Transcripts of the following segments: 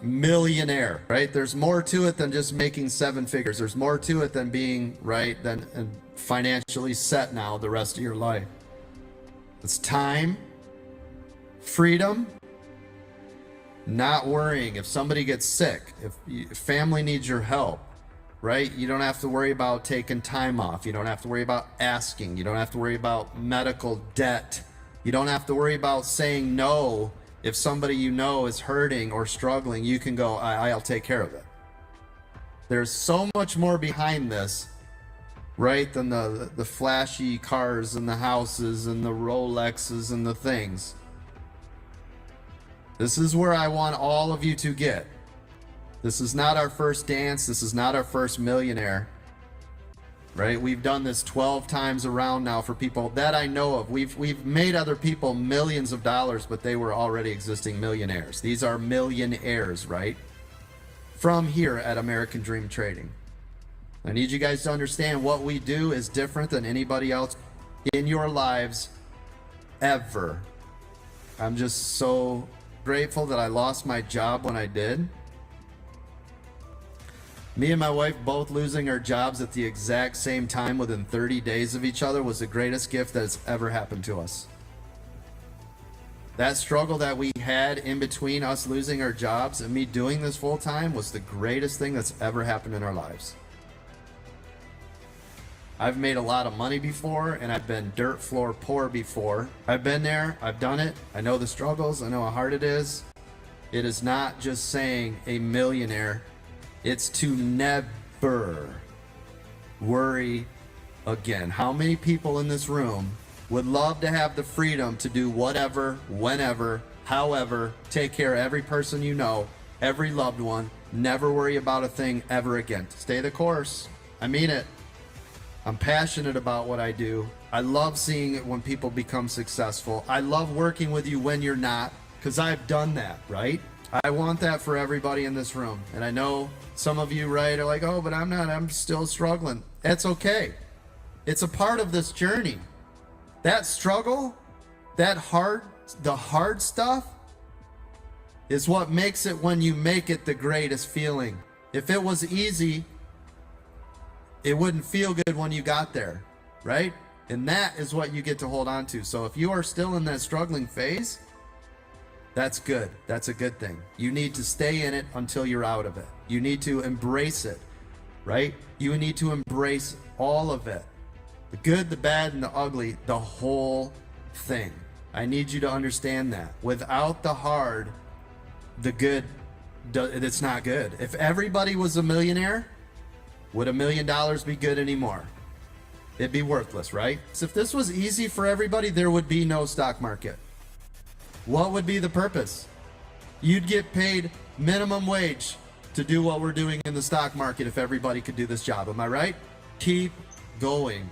Millionaire, right? There's more to it than just making 7 figures. There's more to it than being, right, than and financially set now the rest of your life. It's time, freedom, not worrying if somebody gets sick, if family needs your help, right? You don't have to worry about taking time off. You don't have to worry about asking. You don't have to worry about medical debt. You don't have to worry about saying no. If somebody you know is hurting or struggling, you can go, I'll take care of it. There's so much more behind this, right, than the flashy cars and the houses and the Rolexes and the things. This is where I want all of you to get. This is not our first dance. This is not our first millionaire. Right? We've done this 12 times around now for people that I know of. We've made other people millions of dollars, but they were already existing millionaires. These are millionaires, right? From here at American Dream Trading. I need you guys to understand what we do is different than anybody else in your lives ever. I'm just so grateful that I lost my job when I did. Me and my wife both losing our jobs at the exact same time within 30 days of each other was the greatest gift that's ever happened to us. That struggle that we had in between us losing our jobs and me doing this full time was the greatest thing that's ever happened in our lives. I've made a lot of money before, and I've been dirt floor poor before. I've been there, I've done it, I know the struggles, I know how hard it is. It is not just saying a millionaire. It's to never worry again. How many people in this room would love to have the freedom to do whatever, whenever, however, take care of every person you know, every loved one, never worry about a thing ever again? Stay the course. I mean it. I'm passionate about what I do. I love seeing it when people become successful. I love working with you when you're not, because I've done that, right? I want that for everybody in this room. And I know some of you, right, are like, oh, but I'm not, I'm still struggling. That's okay. It's a part of this journey. That struggle, the hard stuff is what makes it when you make it the greatest feeling. If it was easy, it wouldn't feel good when you got there, right? And that is what you get to hold on to. So if you are still in that struggling phase, that's good. That's a good thing. You need to stay in it until you're out of it. You need to embrace it, right? You need to embrace all of it. The good, the bad, and the ugly, the whole thing. I need you to understand that. Without the hard, the good, it's not good. If everybody was a millionaire, would $1 million be good anymore? It'd be worthless, right? So if this was easy for everybody, there would be no stock market. What would be the purpose? You'd get paid minimum wage to do what we're doing in the stock market if everybody could do this job. Am I right? Keep going.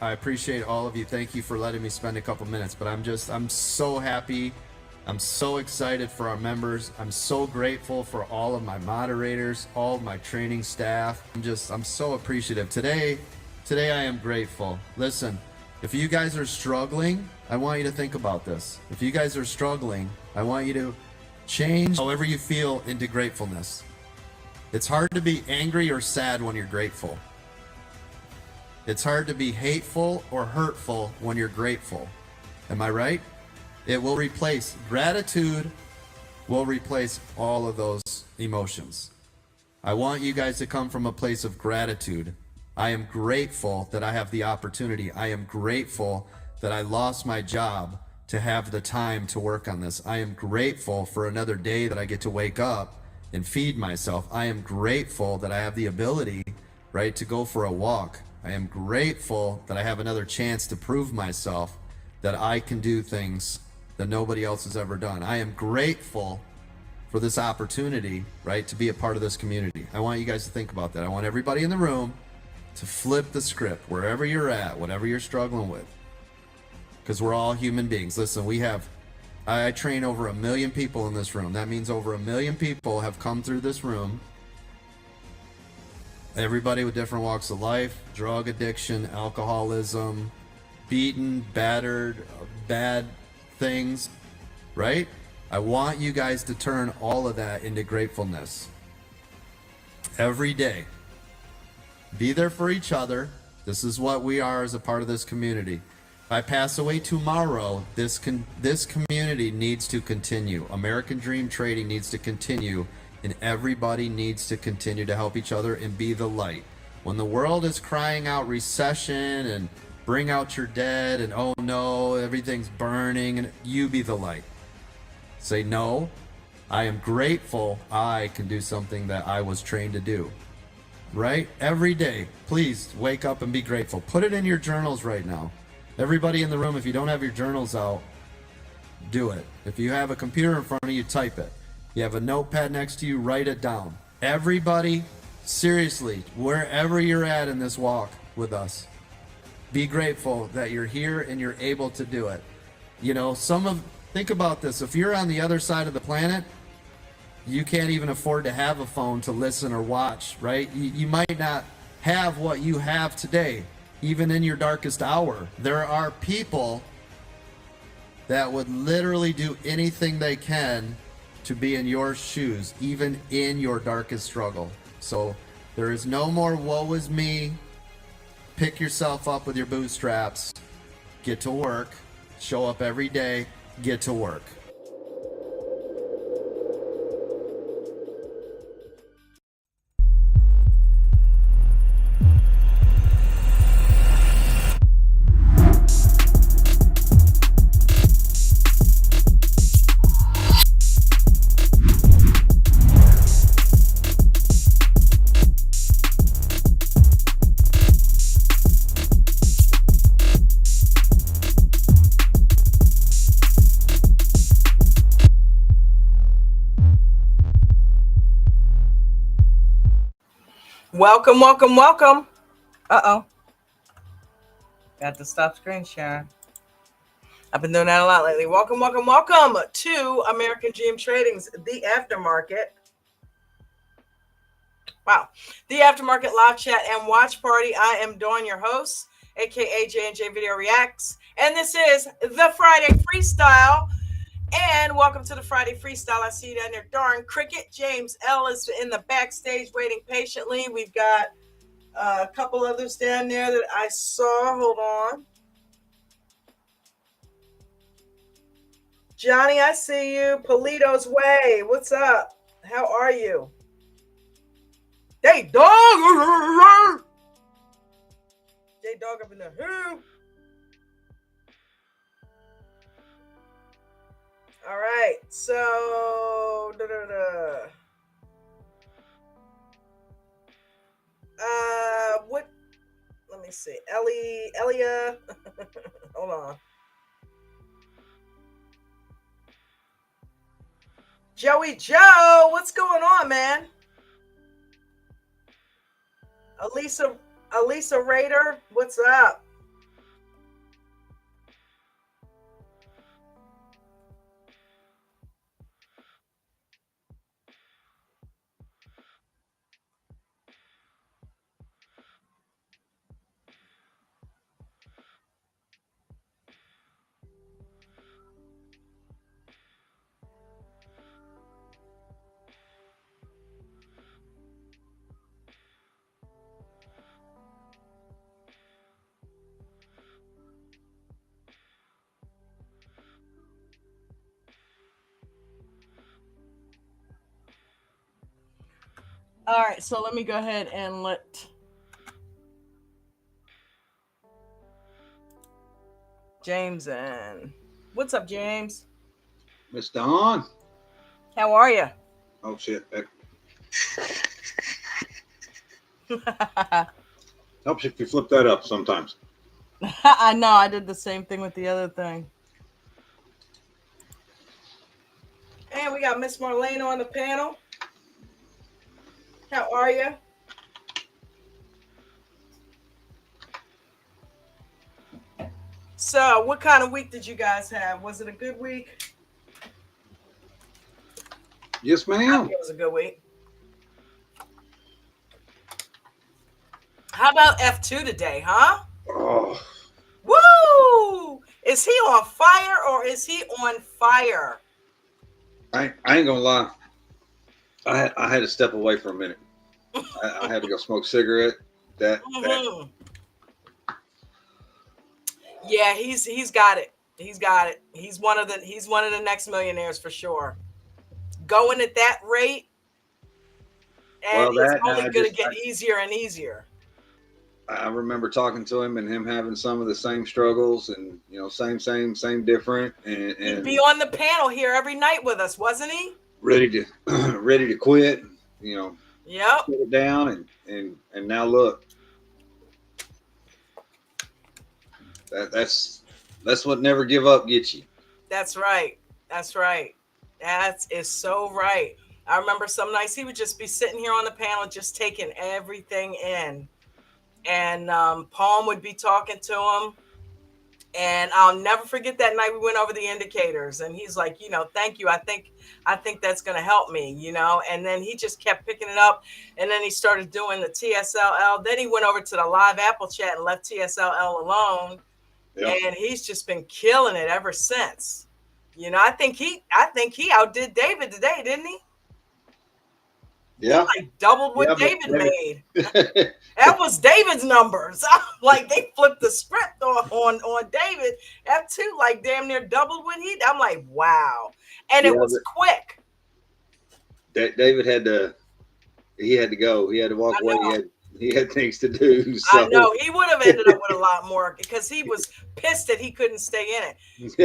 I appreciate all of you. Thank you for letting me spend a couple minutes, but I'm so happy. I'm so excited for our members. I'm so grateful for all of my moderators, all of my training staff. I'm so appreciative. Today I am grateful. Listen, if you guys are struggling, I want you to think about this. If you guys are struggling, I want you to change however you feel into gratefulness. It's hard to be angry or sad when you're grateful. It's hard to be hateful or hurtful when you're grateful. Am I right? It will replace, gratitude will replace all of those emotions. I want you guys to come from a place of gratitude. I am grateful that I have the opportunity. I am grateful that I lost my job to have the time to work on this. I am grateful for another day that I get to wake up and feed myself. I am grateful that I have the ability, right, to go for a walk. I am grateful that I have another chance to prove myself that I can do things that nobody else has ever done. I am grateful for this opportunity, right, to be a part of this community. I want you guys to think about that. I want everybody in the room to flip the script wherever you're at, whatever you're struggling with, because we're all human beings. Listen, I train over 1 million people in this room. That means over 1 million people have come through this room. Everybody with different walks of life, drug addiction, alcoholism, beaten, battered, bad things, right? I want you guys to turn all of that into gratefulness. Every day. Be there for each other. This is what we are as a part of this community. If I pass away tomorrow, this community needs to continue. American Dream Trading needs to continue, and everybody needs to continue to help each other and be the light. When the world is crying out recession and bring out your dead and oh no, everything's burning, and you be the light. Say, no, I am grateful I can do something that I was trained to do. Right? Every day, please wake up and be grateful. Put it in your journals right now. Everybody in the room, if you don't have your journals out, do it. If you have a computer in front of you, type it. You have a notepad next to you, write it down. Everybody, seriously, wherever you're at in this walk with us, be grateful that you're here and you're able to do it. You know, think about this. If you're on the other side of the planet, you can't even afford to have a phone to listen or watch, right? You might not have what you have today, even in your darkest hour. There are people that would literally do anything they can to be in your shoes, even in your darkest struggle. So there is no more woe is me. Pick yourself up with your bootstraps. Get to work. Show up every day. Get to work. Welcome, welcome, welcome. Uh-oh. Got to stop screen sharing. I've been doing that a lot lately. Welcome, welcome, welcome to American Dream Trading's The Aftermarket. Wow. The Aftermarket live chat and watch party. I am Dawn, your host, aka J&J Video Reacts. And this is the Friday Freestyle. And welcome to the Friday Freestyle. I see you down there, darn cricket. James L is in the backstage waiting patiently. We've got a couple others down there that I saw. Hold on. Johnny, I see you. Polito's Way. What's up? How are you? Hey, dog. Hey, dog up in there. All right, so what? Let me see, Elia. Hold on, Joey Joe. What's going on, man? Elisa Raider. What's up? All right, so let me go ahead and let James in. What's up, James? Miss Dawn. How are you? Oh shit. That helps if you flip that up sometimes. I know. I did the same thing with the other thing. And we got Miss Marlene on the panel. How are you? So, what kind of week did you guys have? Was it a good week? Yes, I ma'am. think it was a good week. How about F2 today, huh? Oh, Woo! Is he on fire or is he on fire? I ain't gonna lie. I had to step away for a minute. I had to go smoke a cigarette. That Mhm. Yeah, he's got it. He's got it. He's one of the next millionaires for sure. Going at that rate, and well, it's that only I going to just get easier and easier. I remember talking to him and him having some of the same struggles and same different He'd be and on the panel here every night with us, wasn't he? ready to ready to quit. Yep. Put it down and now look. That's what never give up gets you. That's right. That's right. That is so right. I remember some nights he would just be sitting here on the panel, just taking everything in. And Palm would be talking to him. And I'll never forget that night we went over the indicators. And he's like, thank you. I think that's going to help me, And then he just kept picking it up. And then he started doing the TSLL. Then he went over to the live Apple chat and left TSLL alone. Yeah. And he's just been killing it ever since. I think he outdid David today, didn't he? Yeah. He like doubled what David made. That was David's numbers. Like they flipped the script on David. F2 like damn near doubled what he. I'm like, wow. And it was quick. David had to go. He had to walk away. He had things to do. So. I know he would have ended up with a lot more because he was pissed that he couldn't stay in it.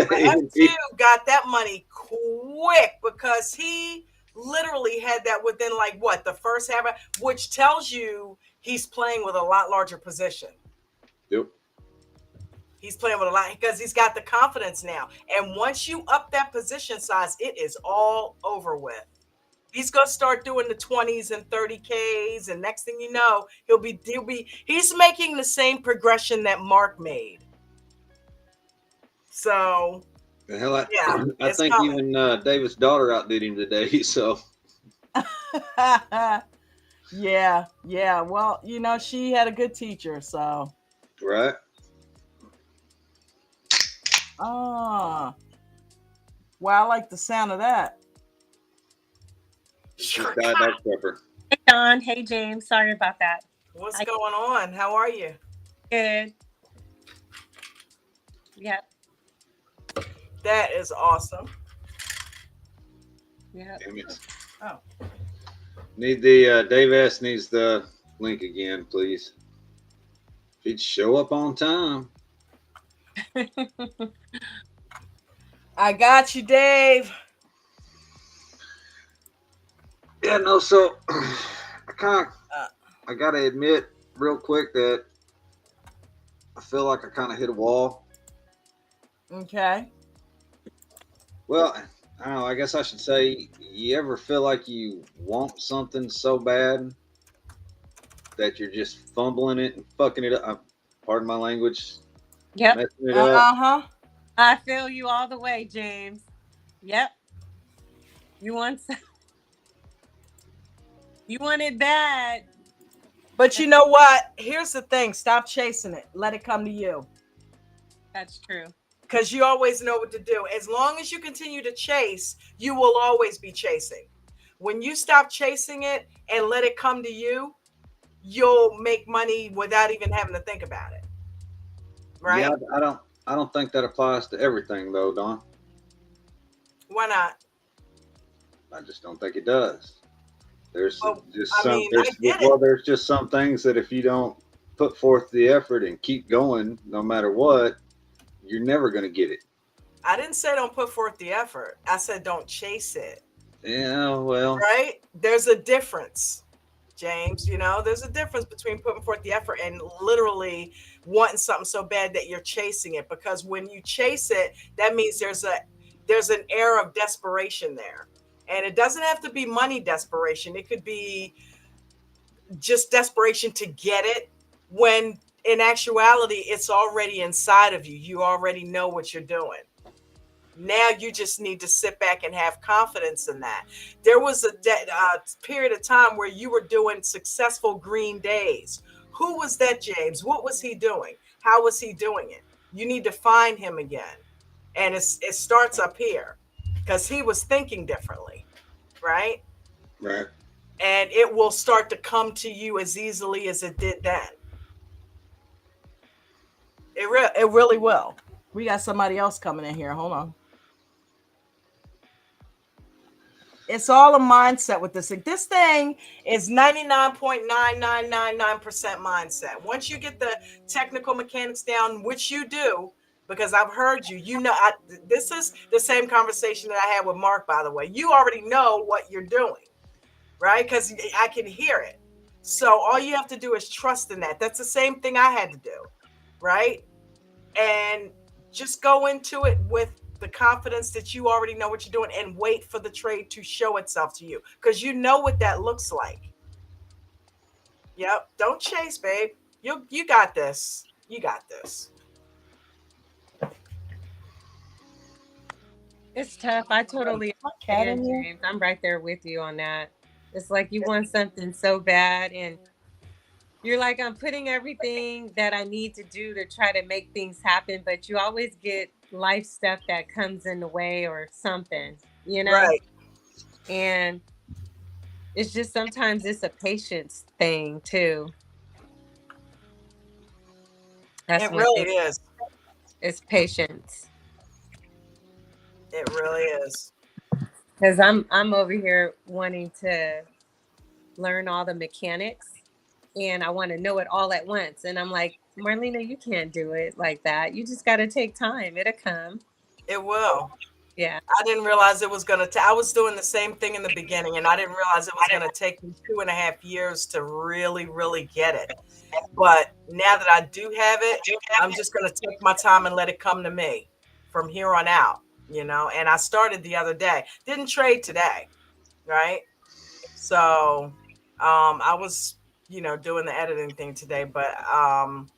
But F2 got that money quick because he literally had that within the first half, which tells you he's playing with a lot larger position. Yep. He's playing with a lot because he's got the confidence now. And once you up that position size, it is all over with. He's gonna start doing the 20s and 30Ks, and next thing you know, he's making the same progression that Mark made. So the hell, yeah, I think coming. Even David's daughter outdid him today. So yeah. Well, she had a good teacher, so right. Well, I like the sound of that. Sure. Hey, Don. Hey, James. Sorry about that. What's going on? How are you? Good. Yep. That is awesome. Yeah. Oh. Need the Dave S needs the link again, please. If he'd show up on time. I got you, Dave. Yeah, no, so I gotta admit real quick that I feel like I kind of hit a wall. Okay. Well, I don't know. I guess I should say, you ever feel like you want something so bad that you're just fumbling it and fucking it up? Pardon my language. Yep. Messing it up. I feel you all the way, James. Yep. You want it bad. But you know what? Here's the thing. Stop chasing it. Let it come to you. That's true. Because you always know what to do. As long as you continue to chase, you will always be chasing. When you stop chasing it and let it come to you, you'll make money without even having to think about it. Right? Yeah, I don't think that applies to everything though, Don. Why not? I just don't think it does. There's just some things that if you don't put forth the effort and keep going no matter what, you're never going to get it. I didn't say don't put forth the effort. I said don't chase it. Yeah, well, Right? There's a difference, James. There's a difference between putting forth the effort and literally wanting something so bad that you're chasing it. Because when you chase it, that means there's an air of desperation there. And it doesn't have to be money desperation. It could be just desperation to get it, when in actuality it's already inside of you. You already know what you're doing. Now you just need to sit back and have confidence in that. There was a period of time where you were doing successful green days. Who was that, James? What was he doing? How was he doing it? You need to find him again. And it starts up here, because he was thinking differently, right? right. And it will start to come to you as easily as it did then. It really will. We got somebody else coming in here. Hold on. It's all a mindset with this thing. This thing is 99.9999% mindset. Once you get the technical mechanics down, which you do, because I've heard you, this is the same conversation that I had with Mark, by the way. You already know what you're doing, right? Because I can hear it. So all you have to do is trust in that. That's the same thing I had to do, right? And just go into it with the confidence that you already know what you're doing, and wait for the trade to show itself to you, because you know what that looks like. Yep. Don't chase, babe. You got this. You got this. It's tough. I totally My cat in understand, here. James. I'm right there with you on that. It's like you want something so bad, and you're like, I'm putting everything that I need to do to try to make things happen, but you always get life stuff that comes in the way or something, you know? Right. And it's just sometimes it's a patience thing too. That's It one really thing. is. It's patience. It really is. Because I'm over here wanting to learn all the mechanics, and I want to know it all at once. And I'm like, Marlena, you can't do it like that. You just got to take time. It'll come. It will. Yeah. I didn't realize it was going to. I was doing the same thing in the beginning, and I didn't realize it was going to take me 2.5 years to really, really get it. But now that I do have it, I'm just going to take my time and let it come to me from here on out, And I started the other day. Didn't trade today, right? So I was, doing the editing thing today, but I'm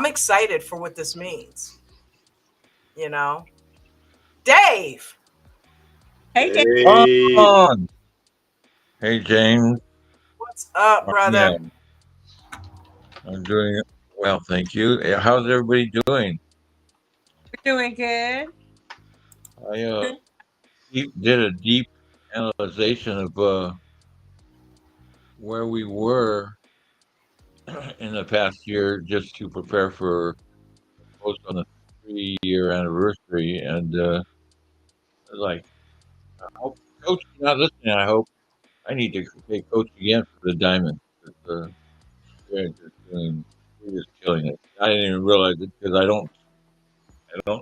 excited for what this means, you know. Dave, Hey, Dave. Hey, On. Hey, James. what's up, Yeah, brother? I'm doing well, thank you. How's everybody doing? We're doing good. I did a deep analyzation of where we were in the past year just to prepare for post on the 3-year anniversary. And like, I hope coach is not listening. I hope I need to take coach again for the diamond. 'Cause, they're just they're just killing it. I didn't even realize it because I don't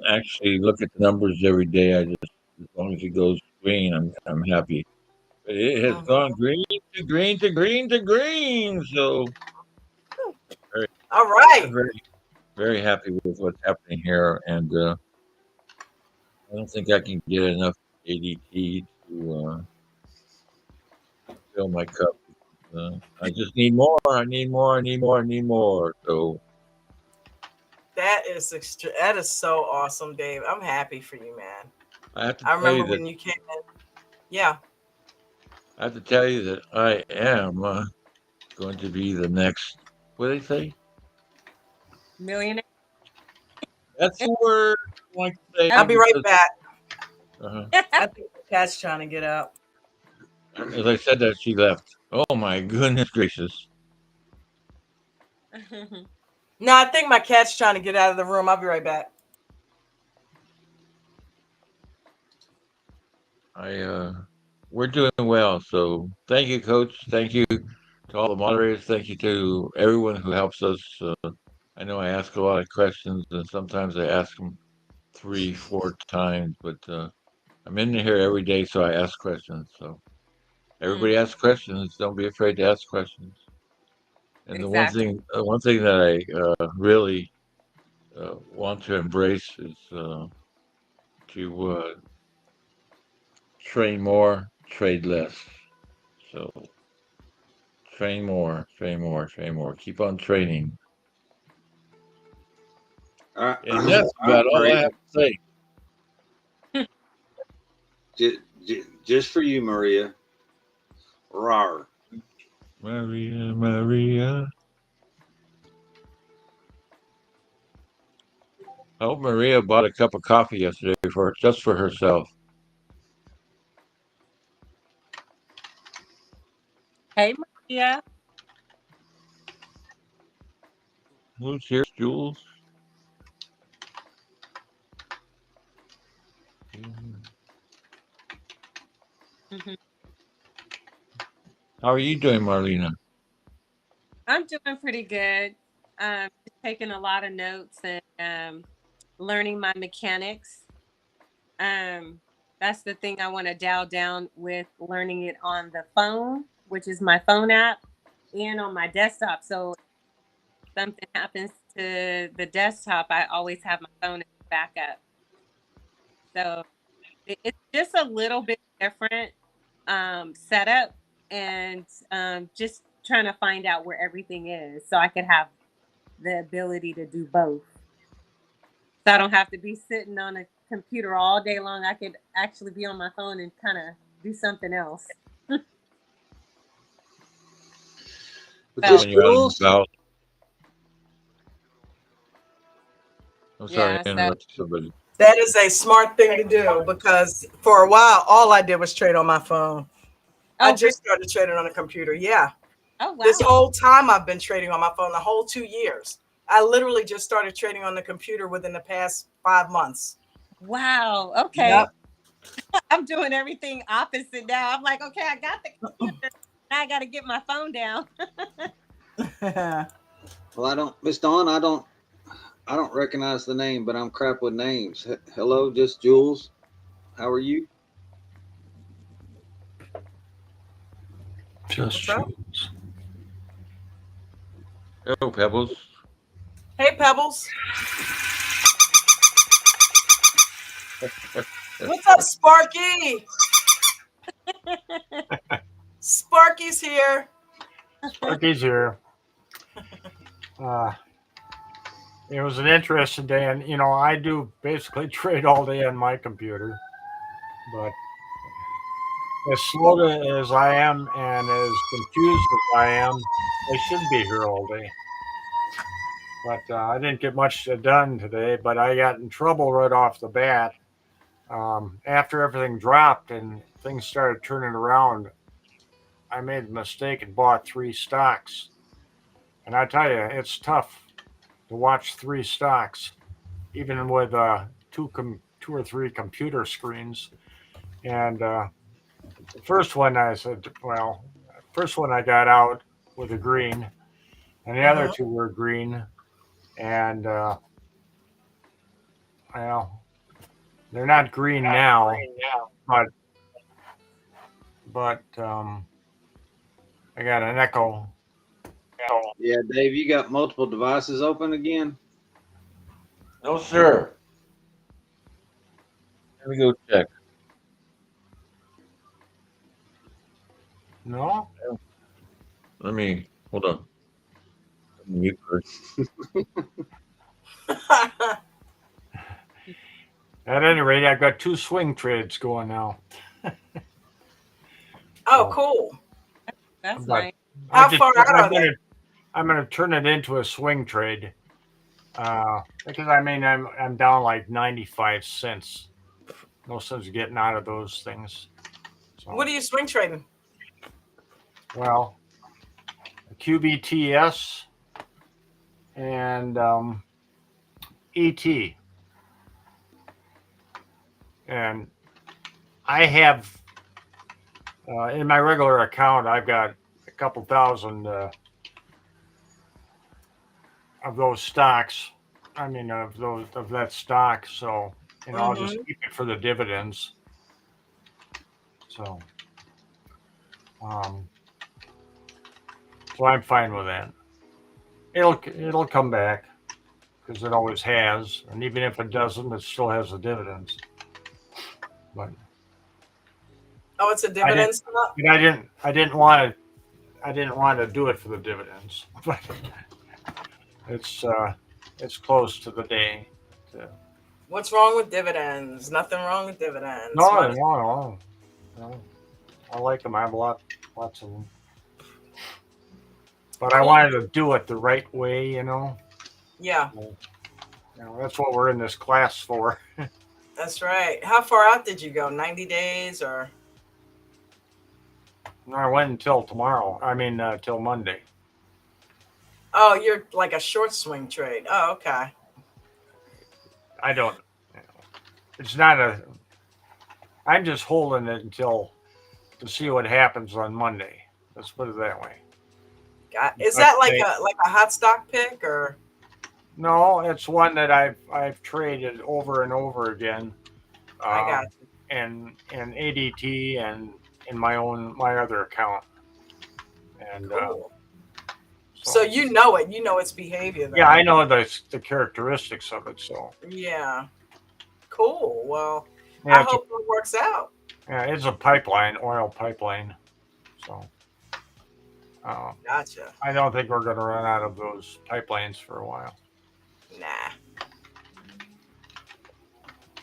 actually look at the numbers every day. I just, as long as it goes green, I'm happy. But it has Mhm. gone green to green to green to green. So very, All right. very, very happy with what's happening here, and I don't think I can get enough ADT to fill my cup. I just need more. I need more. I need more. I need more. So That is so awesome, Dave. I'm happy for you, man. I have to I tell remember you that when you came in. Yeah. I am going to be the next. What do they say? Millionaire. That's the word I like to say I'll be right because back. uh, I think the cat's trying to get up. as I said that, she left. Oh my goodness gracious! No, I think my cat's trying to get out of the room. I'll be right back. I we're doing well. So thank you, Coach. Thank you to all the moderators. Thank you to everyone who helps us. I know I ask a lot of questions, and sometimes I ask them 3-4 times, but I'm in here every day, so I ask questions. So everybody asks questions. Don't be afraid to ask questions. And Exactly. the one thing that I really want to embrace is to train more, trade less. So train more, train more, train more. Keep on training. And that's All right, about all I Maria. have to say. Just for you, Maria. Rawr. Maria, Maria. I hope Maria bought a cup of coffee yesterday just for herself. Hey, Maria. Who's here? Jules? Mhm. How are you doing, Marlena? I'm doing pretty good. Just taking a lot of notes and learning my mechanics. Um, that's the thing I want to dial down with learning it on the phone, which is my phone app, and on my desktop. So if something happens to the desktop, I always have my phone as backup. So it's just a little bit different setup, and just trying to find out where everything is so I could have the ability to do both. So I don't have to be sitting on a computer all day long. I could actually be on my phone and kind of do something else. But So just When you're out and Jules. about. I'm sorry, yeah, I so interrupted somebody. That is a smart thing to do because for a while, all I did was trade on my phone. I oh really? just started trading on a computer. Yeah. Oh This wow. whole time I've been trading on my phone, the whole 2 years. I literally just started trading on the computer within the past 5 months. Wow. Okay. Yep. I'm doing everything opposite now. I'm like, okay, I got the computer. Now I got to get my phone down. Well, I don't, Miss Dawn. I don't recognize the name, but I'm crap with names. Hello, just Jules. How are you? Just What's up? Jules. Oh, Pebbles. Hey, Pebbles. What's up, Sparky? Sparky's here. Sparky's here. Uh, it was an interesting day, and I do basically trade all day on my computer, but as slow as I am and as confused as I am, I should be here all day. But I didn't get much done today, but I got in trouble right off the bat. After everything dropped and things started turning around, I made a mistake and bought 3 stocks. And I tell you, it's tough to watch 3 stocks, even with two or three computer screens. And the first one I said, well, first one I got out with a green, and the other Mhm. two were green. And well, they're not green now, but I got an echo. Yeah, Dave. You got multiple devices open again? No, sir. Let me go check. No, Let me hold on. Mute first. at any rate, I've got 2 swing trades going now. Oh, So, cool. That's but nice. I How just far out are they? I'm gonna turn it into a swing trade. Because I mean I'm down like 95 cents. No sense getting out of those things. What So are you swing trading? well, QBTS and ET, and I have in my regular account I've got a couple thousand of those stocks. I mean of that stock. So I'll just keep it for the dividends. So, so I'm fine with that. It'll come back because it always has, and even if it doesn't, it still has the dividends. But Oh, it's a dividend stock? I didn't want to do it for the dividends, but it's close to the day. What's wrong with dividends? Nothing wrong with dividends. No. I like them. I have lots of them. But I wanted to do it the right way, Yeah, that's what we're in this class for. that's right. How far out did you go? 90 days or? I went until tomorrow. I mean, till Monday. Oh, you're like a short swing trade. Oh, okay. I don't. It's not a. I'm just holding it to see what happens on Monday. Let's put it that way. Is that like a hot stock pick or? No, it's one that I've traded over and over again. I got you. And ADT and in my other account. And cool. So you know it. You know its behavior. Then. Yeah, I know the characteristics of it. So yeah, cool. Well, yeah, I hope it works out. Yeah, it's a pipeline, oil pipeline. So. Gotcha. I don't think we're going to run out of those pipelines for a while. Nah.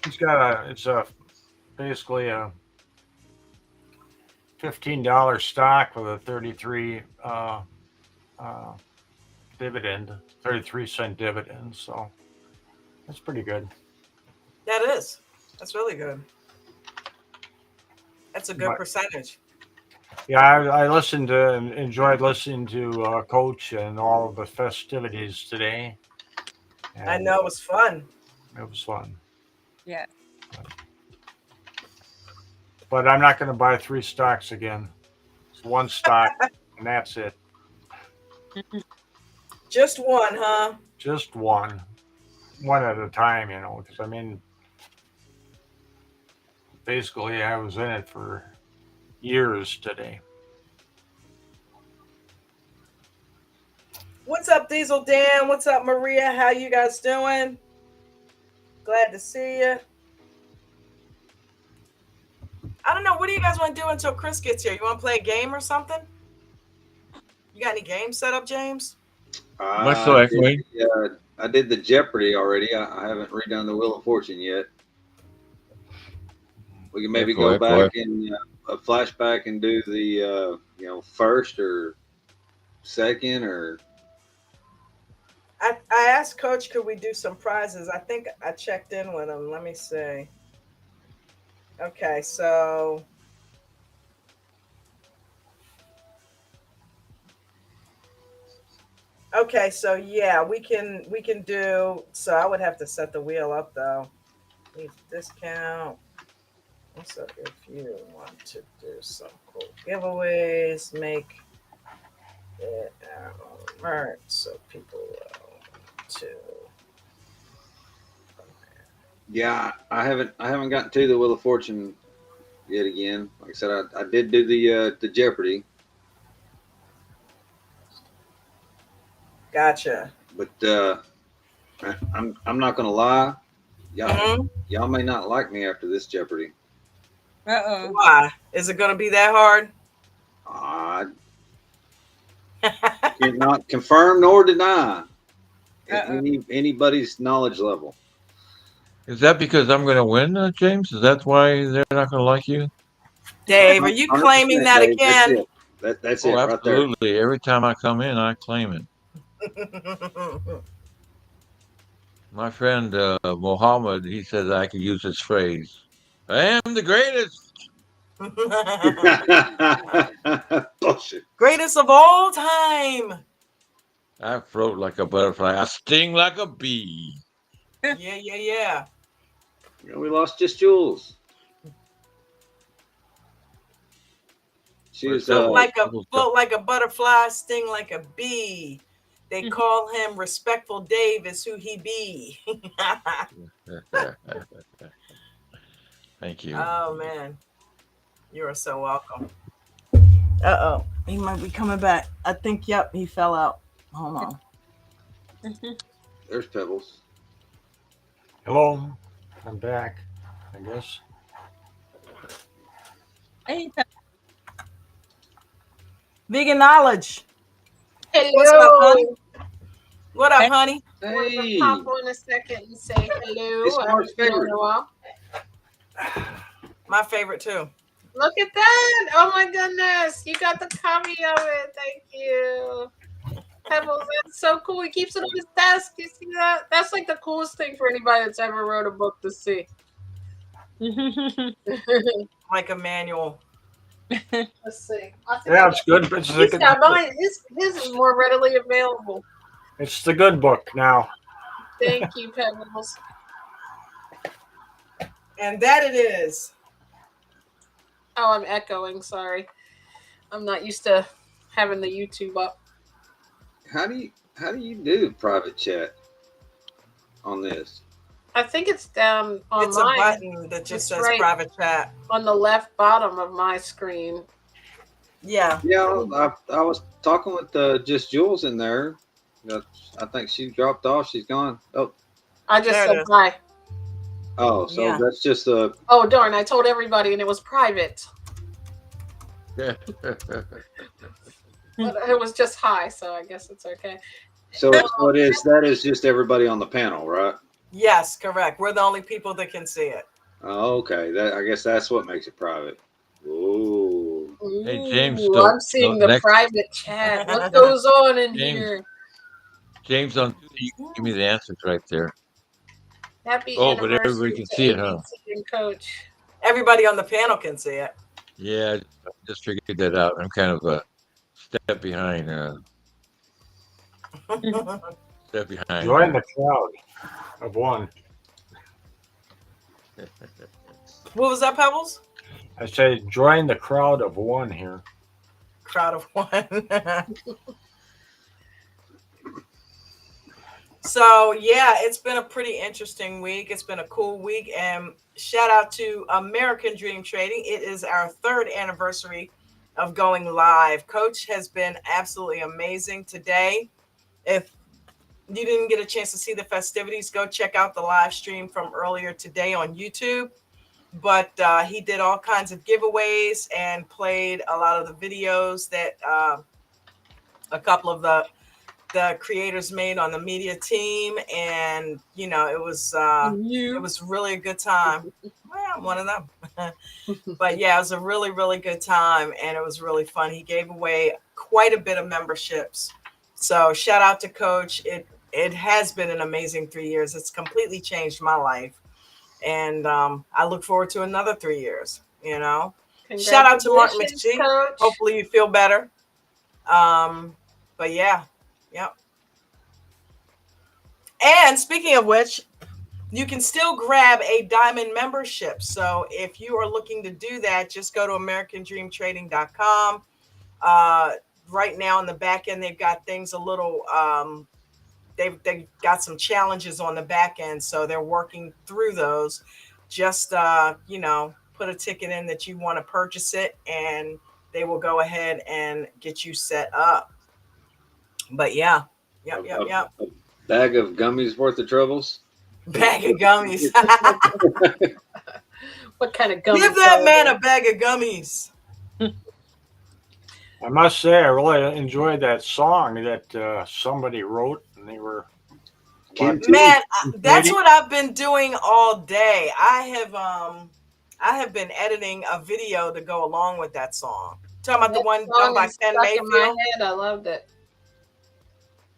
It's basically a $15 stock with a 33 dividend, 33-cent dividend. So that's pretty good. That is. That's really good. That's a good percentage. Yeah, I listened to and enjoyed listening to Coach and all of the festivities today. And I know it was fun. It was fun. Yeah. But I'm not going to buy 3 stocks again. It's 1 stock, and that's it. Just one, huh? Just one at a time, because basically I was in it for years today. What's up, Diesel Dan? What's up, Maria? How you guys doing? Glad to see you. I don't know. What do you guys want to do until Chris gets here? You want to play a game or something? You got any games set up, James? I did the Jeopardy already. I haven't redone the Wheel of Fortune yet. We can maybe go back and a flashback and do the first or second or. I asked Coach, could we do some prizes? I think I checked in with him. Let me see. Okay, so yeah, we can do. So I would have to set the wheel up though. Need discount. So if you want to do some cool giveaways, make it merch so people will to. Yeah, I haven't gotten to the Wheel of Fortune yet again. Like I said, I did do the Jeopardy. Gotcha. But I'm not gonna lie, y'all may not like me after this Jeopardy. Why? Is it gonna be that hard? Cannot confirm nor deny anybody's knowledge level. Is that because I'm going to win, James? Is that why they're not going to like you? Dave, are you claiming that Dave, again? That's it. Absolutely. Right there. Every time I come in, I claim it. My friend Mohammed, he says I could use this phrase. I am the greatest. Bullshit. Greatest of all time. I float like a butterfly. I sting like a bee. Yeah. We lost just Jules. She was float like a butterfly, sting like a bee. They call him Respectful Dave is who he be. Thank you. Oh man, you are so welcome. Oh, he might be coming back. I think. Yep, he fell out. Hold on. There's Pebbles. Hello, I'm back, I guess. Hey, Vegan knowledge. Hello. What's up, honey? What up, honey? Wanted to Hey, pop on a second and say hello. it's I haven't Mark's been on favorite. in a while. My favorite too. Look at that. Oh my goodness. You got the copy of it. Thank you. Pebbles, that's so cool. He keeps it on his desk. You see that? That's like the coolest thing for anybody that's ever wrote a book to see. Like a manual. Let's see. Yeah, it's good. It's He's got mine. His is more readily available. It's the good book now. Thank you, Pebbles. And that it is. Oh, I'm echoing. Sorry. I'm not used to having the YouTube up. How do you do private chat on this? I think it's down on It's a mine. button that just It's says right. private chat. On the left bottom of my screen. Yeah. Yeah, I was talking with just Jules in there. I think she dropped off. She's gone. Oh, I just There it said is. hi. oh, so Yeah. that's just a. Oh, darn. I told everybody and it was private. But it was just hi, so I guess it's okay. So it is. That is just everybody on the panel, right? Yes, correct. We're the only people that can see it. Oh, okay. I guess that's what makes it private. Ooh. Hey, James, Ooh, so- I'm seeing so the next- private chat. What goes on in James. here? James, on you can give me the answers right there. Happy Oh, but anniversary everybody can to see it, huh? ABC and Coach. Everybody on the panel can see it. Yeah, I just figured that out. I'm kind of a step behind. Step behind. Join the crowd of one. What was that, Pebbles? I say join the crowd of one here. Crowd of one. So yeah, it's been a pretty interesting week. It's been a cool week, and shout out to American Dream Trading. It is our 3rd anniversary of going live. Coach has been absolutely amazing today. If you didn't get a chance to see the festivities, go check out the live stream from earlier today on YouTube. But he did all kinds of giveaways and played a lot of the videos that a couple of the creators made on the media team, and you know it was really a good time. Well, I'm one of them. But yeah, it was a really good time, and it was really fun. He gave away quite a bit of memberships, so shout out to Coach. It has been an amazing 3 years. It's completely changed my life, and I look forward to another 3 years. You know, shout out to Mark Congratulations, McGee. Coach. Hopefully you feel better. But yeah. Yep. And speaking of which, you can still grab a diamond membership. So if you are looking to do that, just go to americandreamtrading.com. Right now in the back end, they've got things a little, they've got some challenges on the back end. So they're working through those. Just, put a ticket in that you want to purchase it, and they will go ahead and get you set up. But yeah. Yep. A bag of gummies worth of troubles. Bag of gummies. What kind of gummies? Give that are man they? a bag of gummies. I must say, I really enjoyed that song that somebody wrote, and they were. Kim Man, that's Lady? what I've been doing all day. I have been editing a video to go along with that song. Talking about the That one song done by is Ken stuck in my Mayfield. head. I loved it.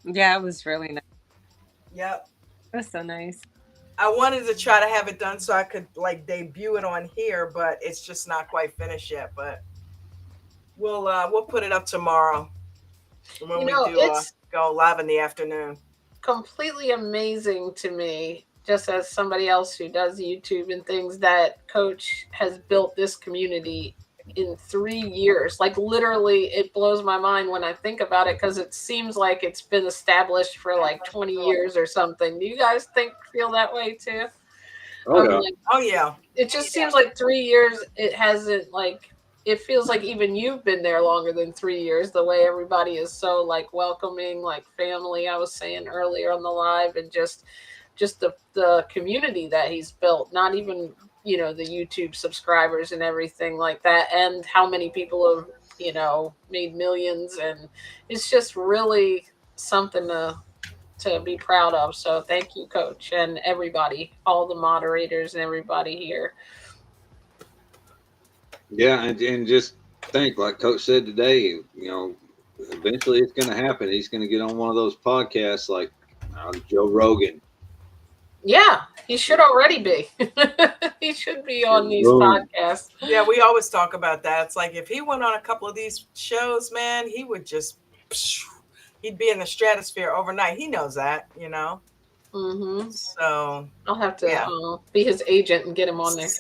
Yeah, it was really nice. Yep. It was so nice. I wanted to try to have it done so I could like debut it on here, but it's just not quite finished yet. But we'll put it up tomorrow when You we know, do it's go live in the afternoon. completely amazing to me, just as somebody else who does YouTube and things, that Coach has built this community in 3 years. Like literally, it blows my mind when I think about it because it seems like it's been established for like 20 years or something. Do you guys feel that way too? Oh yeah. Like, Oh yeah. it just seems like 3 years. It hasn't like. It feels like even you've been there longer than 3 years. The way everybody is so like welcoming, like family. I was saying earlier on the live, and just the community that he's built. Not even the YouTube subscribers and everything like that, and how many people have made millions, and it's just really something to be proud of. So thank you, Coach, and everybody, all the moderators and everybody here. Yeah, and just think, like Coach said today, eventually it's going to happen. He's going to get on one of those podcasts like Joe Rogan. Yeah, he should already be. He should be on these podcasts. Yeah, we always talk about that. It's like if he went on a couple of these shows, man, he would just he'd be in the stratosphere overnight. He knows that, Mm-hmm. So I'll have to be his agent and get him on there.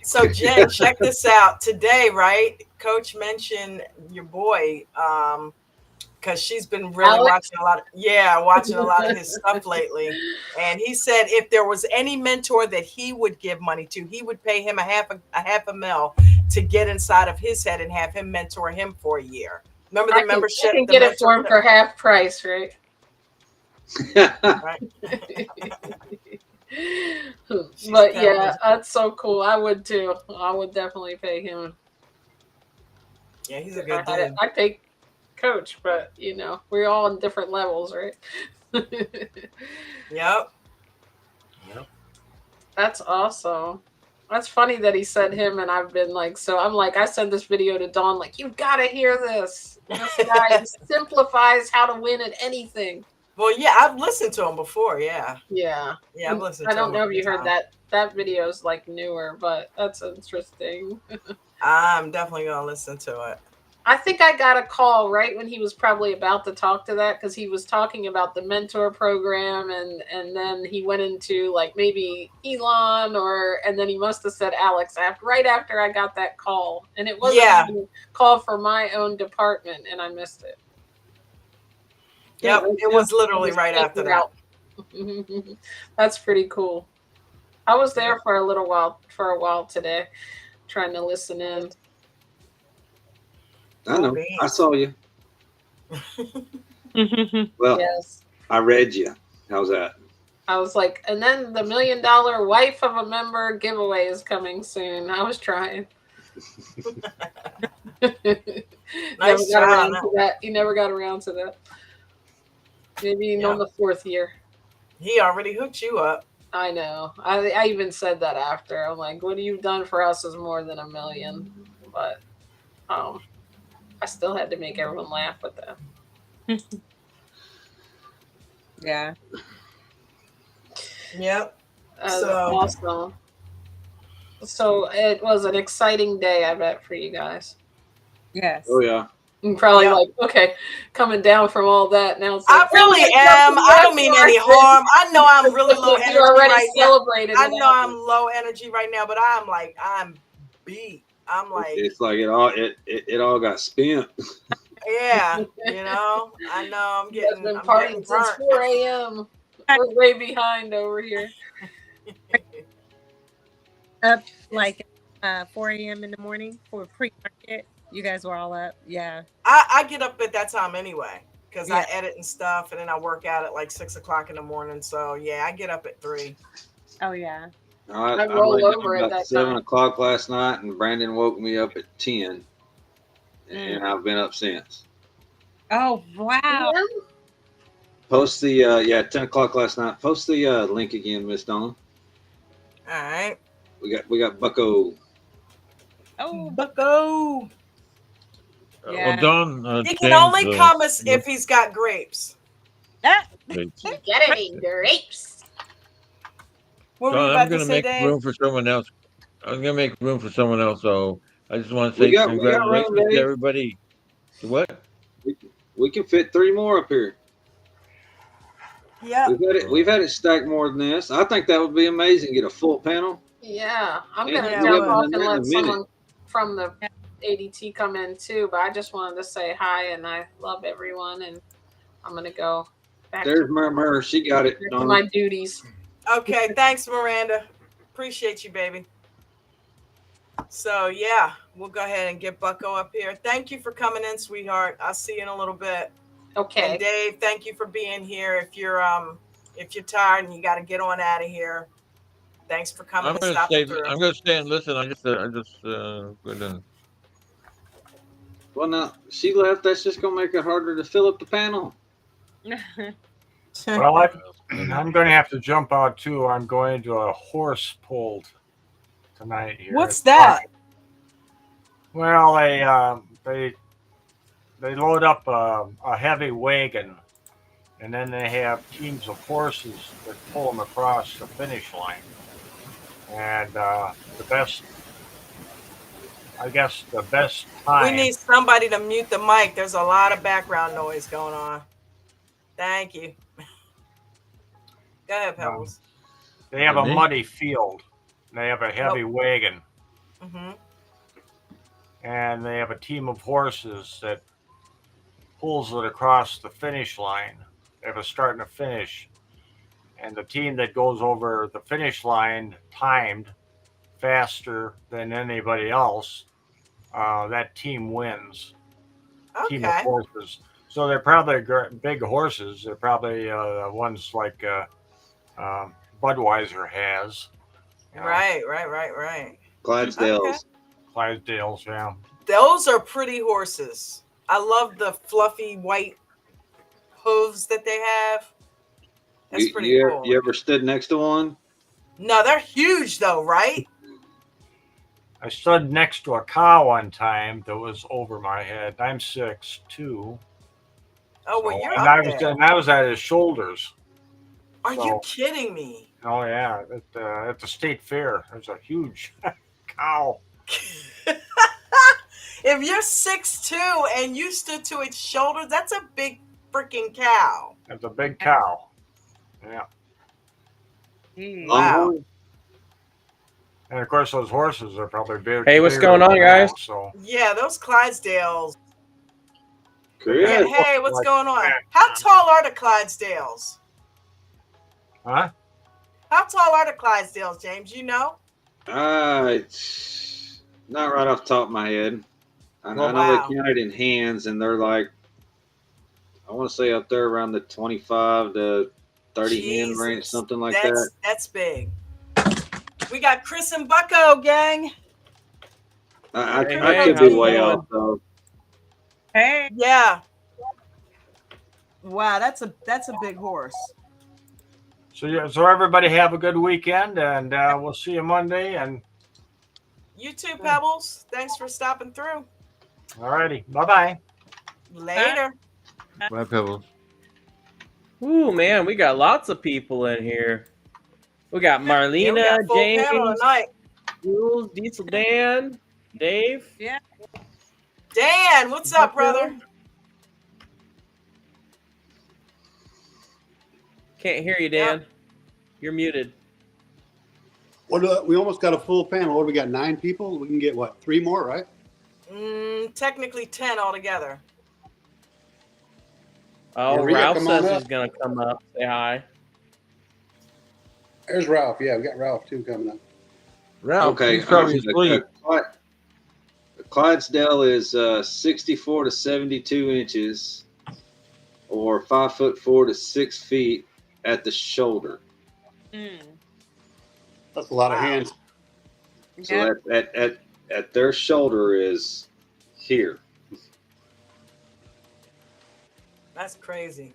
So Jen, check this out. Today, right? Coach mentioned your boy, because she's been really watching a lot of his stuff lately. And he said if there was any mentor that he would give money to, he would pay him a half a mil to get inside of his head and have him mentor him for a year. Remember the membership? I can get it for him for half price, right? Right. But yeah, that's so cool. I would too. I would definitely pay him. Yeah, he's a good dude. I pay Coach, but we're all on different levels, right? Yep. That's awesome. That's funny that he said him, and I've been like, so I'm like, I sent this video to Dawn, like, you've got to hear this. This guy simplifies how to win at anything. Well, yeah, I've listened to him before. Yeah, I've listened. I don't know if you heard that. That video is like newer, but that's interesting. I'm definitely gonna listen to it. I think I got a call right when he was probably about to talk to that, because he was talking about the mentor program, and then he went into like maybe Elon and then he must have said Alex right after I got that call, and it wasn't even a call for my own department, and I missed it. Yep, it was literally right after that. That's pretty cool. I was there for a while today, trying to listen in. I know. I saw you. Well, yes. I read you. How's that? I was like, and then the $1 million wife of a member giveaway is coming soon. I was trying. Nice try. He never got around to that. Maybe on the 4th year. He already hooked you up. I know. I even said that after. I'm like, what you've done for us is more than $1 million. But I still had to make everyone laugh with that. Yeah. Yep. Awesome. So it was an exciting day, I bet, for you guys. Yes. Oh yeah. And probably like, okay, coming down from all that now. It's I really am. I don't mean any harm. I know I'm really low energy right now. I know I'm low energy right now, but I'm beat. I'm like, it's like it all got spent. Yeah, I know I'm getting. I've been partying since 4 a.m. We're way behind over here. Up like 4 a.m. in the morning for pre-market. You guys were all up, yeah. I get up at that time anyway because I edit and stuff, and then I work out at like 6 o'clock in the morning. So yeah, I get up at 3. Oh yeah. I rolled over at that 7 o'clock last night, and Brandon woke me up at 10, and I've been up since. Oh wow! Post the 10 o'clock last night. Post the link again, Miss Dawn. All right. We got Bucko. Oh, Bucko. Well, Don. He can only come if he's got grapes. Get any grapes? Don, I'm going to make room for someone else. I'm going to make room for someone else. So I just want to say congratulations to everybody. What? We can fit 3 more up here. Yeah. We've had it stacked more than this. I think that would be amazing. Get a full panel. Yeah, I'm going to jump off and let someone from the ADT come in too, but I just wanted to say hi and I love everyone, and I'm gonna go back There's Murmur. She got it. to my duties. Okay, thanks, Miranda. Appreciate you, baby. So yeah, we'll go ahead and get Bucko up here. Thank you for coming in, sweetheart. I'll see you in a little bit. Okay. And Dave, thank you for being here. If you're tired and you got to get on out of here, thanks for coming I'm and gonna stopping stay. through. I'm gonna stay and listen. I'm just gonna. Well, now she left. That's just gonna make it harder to fill up the panel. Well, I'm going to have to jump out too. I'm going to a horse pulled tonight here. What's that? Well, they load up a heavy wagon, and then they have teams of horses that pull them across the finish line. And the best time. We need somebody to mute the mic. There's a lot of background noise going on. Thank you. Go ahead, Pebbles. They have a muddy field. They have a heavy wagon. Mm-hmm. And they have a team of horses that pulls it across the finish line. They have a start and a finish. And the team that goes over the finish line timed faster than anybody else, that team wins. Okay. Team of horses. So they're probably big horses. They're probably ones like Budweiser has. Right. Clydesdales. Okay. Clydesdales, yeah. Those are pretty horses. I love the fluffy white hooves that they have. That's pretty cool. You ever stood next to one? No, they're huge though, right? I stood next to a cow one time that was over my head. I'm 6'2". Oh, well, you're and up there. I was at his shoulders. Are you kidding me? Oh yeah, at the state fair, there's a huge cow. If you're 6'2" and you stood to its shoulders, that's a big freaking cow. That's a big cow. Yeah. Wow. And of course, those horses are probably big. Hey, what's going on, guys? So. Yeah, those Clydesdales. Good. Yeah, hey, what's going on? How tall are the Clydesdales? Huh? How tall are the Clydesdales, James? You know? It's not right off the top of my head. I know they count it in hands, and they're like, I want to say up there around the 25 to 30 hand range, something like that. That's big. We got Chris and Bucko, gang. I could be way off, though. Hey. Yeah. Wow, that's a big horse. So everybody have a good weekend, and we'll see you Monday. And you too, Pebbles. Thanks for stopping through. All righty. Bye-bye. Later. Bye, Pebbles. Ooh, man, we got lots of people in here. We got Marlena, James, Jules, Diesel Dan, Dave. Yeah. Dan, what's up, brother? Can't hear you, Dan. Yep. You're muted. What? We almost got a full panel. What do we got? 9 people. We can get what? 3 more, right? Technically 10 altogether. Oh, Ralph says he's gonna come up. Say hi. There's Ralph. Yeah, we got Ralph too coming up. Ralph, okay. The Clydesdale is 64 to 72 inches, or 5'4" to 6 feet at the shoulder. That's a lot of hands. So at their shoulder is here. That's crazy.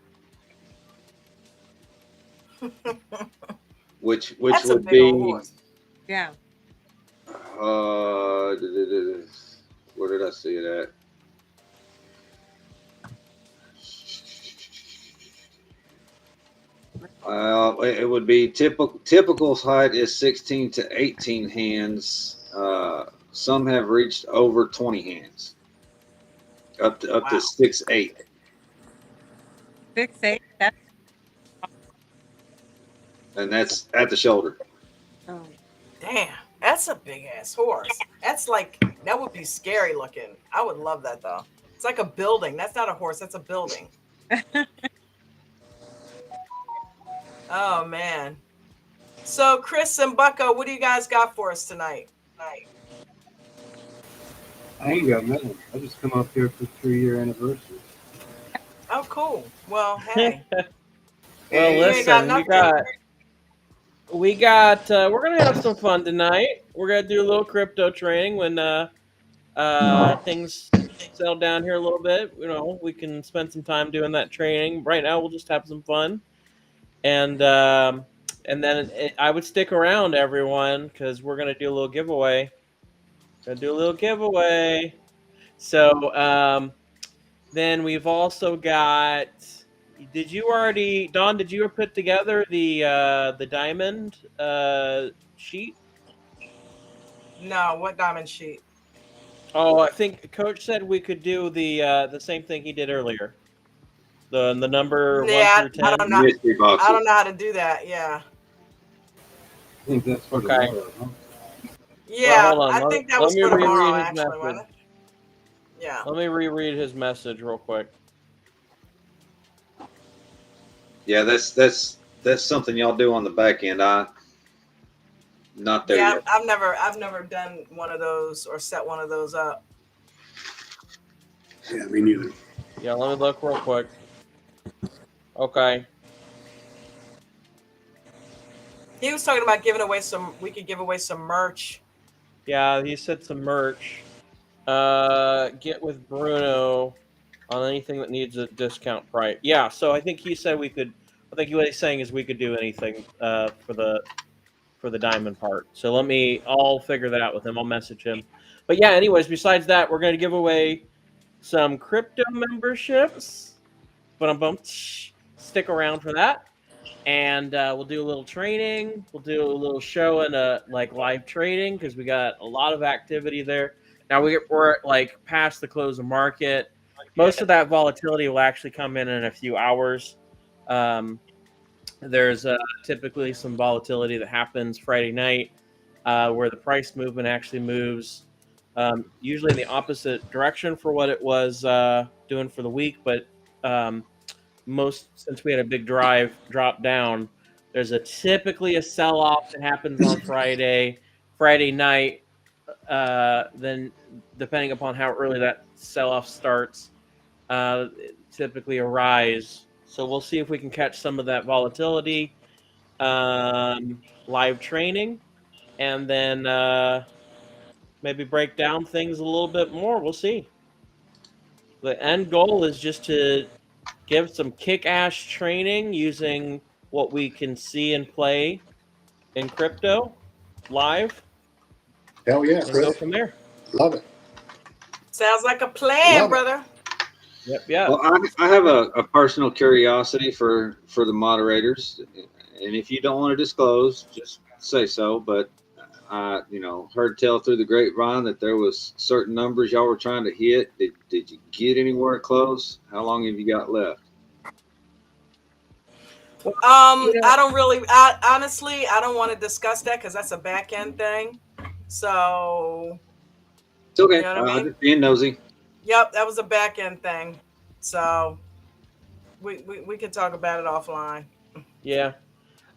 which That's would be yeah. Where did I see it at? It would be typical height is 16 to 18 hands. Some have reached over 20 hands, up to 6'8". 6'8". And that's at the shoulder. Oh. Damn, that's a big ass horse. That's like That would be scary looking. I would love that though. It's like a building. That's not a horse. That's a building. Oh man. So Chris and Bucko, what do you guys got for us tonight? I ain't got nothing. I just come up here for 3-year anniversary. Oh, cool. Well, hey. Well, You ain't got listen, nothing. we're gonna have some fun tonight. We're gonna do a little crypto training when things settle down here a little bit. You know, we can spend some time doing that training. Right now, we'll just have some fun, and then I would stick around, everyone, because we're gonna do a little giveaway. So then we've also got. Did you already, Don? Did you put together the diamond sheet? No, what diamond sheet? Oh, I think Coach said we could do the same thing he did earlier. The number 1 through 10. I don't know. Mystery boxes. I don't know how to do that. Yeah. I think that's for Okay. tomorrow, huh? Yeah, Well, hold on. I think that was for tomorrow, actually, wasn't it? Yeah. Let me reread his message real quick. Yeah, that's something y'all do on the back end. Not there Yeah, yet. I've never done one of those or set one of those up. Yeah, me neither. Yeah, let me look real quick. Okay. He was talking about giving away we could give away some merch. Yeah, he said some merch. Get with Bruno on anything that needs a discount price. Yeah, so I think he said we could. I think what he's saying is we could do anything for the diamond part. So I'll figure that out with him. I'll message him. But yeah, anyways, besides that, we're going to give away some crypto memberships. But stick around for that. And we'll do a little training. We'll do a little show and live trading because we got a lot of activity there. Now we're like past the close of market. Most of that volatility will actually come in a few hours. There's typically some volatility that happens Friday night where the price movement actually moves usually in the opposite direction for what it was doing for the week. But since we had a big drop down, there's typically a sell-off that happens on Friday night. Then depending upon how early that sell-off starts, typically a rise. So we'll see if we can catch some of that volatility, live training, and then maybe break down things a little bit more. We'll see. The end goal is just to give some kick-ass training using what we can see and play in crypto live. Hell yeah, and Chris. go from there. Love it. Sounds like a plan, brother. Yep, yeah. Well, I have a personal curiosity for the moderators, and if you don't want to disclose, just say so. But I, heard tell through the grapevine that there was certain numbers y'all were trying to hit. Did you get anywhere close? How long have you got left? I don't really. Honestly, I don't want to discuss that because that's a back end thing. So It's okay. You know what I mean? I'm just being nosy. Yep, that was a back end thing. So we could talk about it offline. Yeah.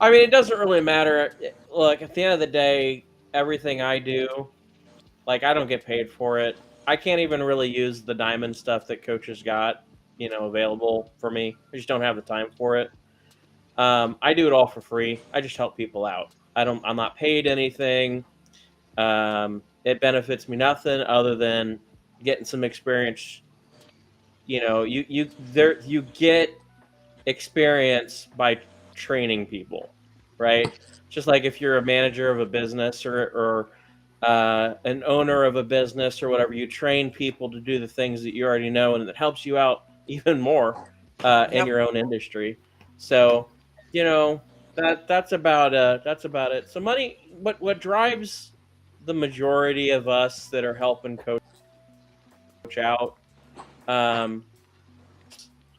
I mean, it doesn't really matter. Look, at the end of the day, everything I do, like, I don't get paid for it. I can't even really use the diamond stuff that coaches got, available for me. I just don't have the time for it. I do it all for free. I just help people out. I'm not paid anything. It benefits me nothing other than getting some experience. You get experience by training people, right? Just like if you're a manager of a business or an owner of a business or whatever, you train people to do the things that you already know, and it helps you out even more in your own industry. So, that's about it. So money, what drives the majority of us that are helping coach out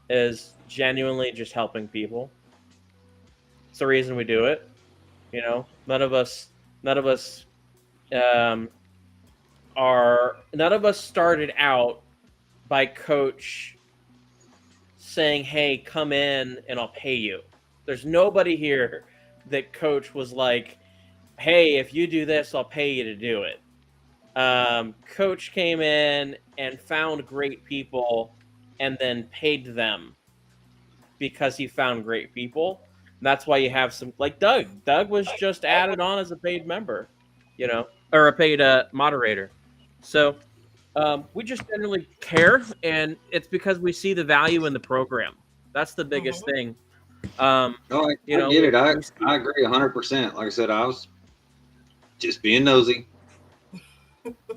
is genuinely just helping people. It's the reason we do it. None of us started out by coach saying, "Hey, come in and I'll pay you." There's nobody here that coach was like, "Hey, if you do this, I'll pay you to do it." Coach came in and found great people and then paid them because he found great people. And that's why you have some like Doug. Doug was just added on as a paid member, or a paid moderator. So we just generally care, and it's because we see the value in the program. That's the biggest thing. No, I get it. I agree 100%. Like I said, I was just being nosy.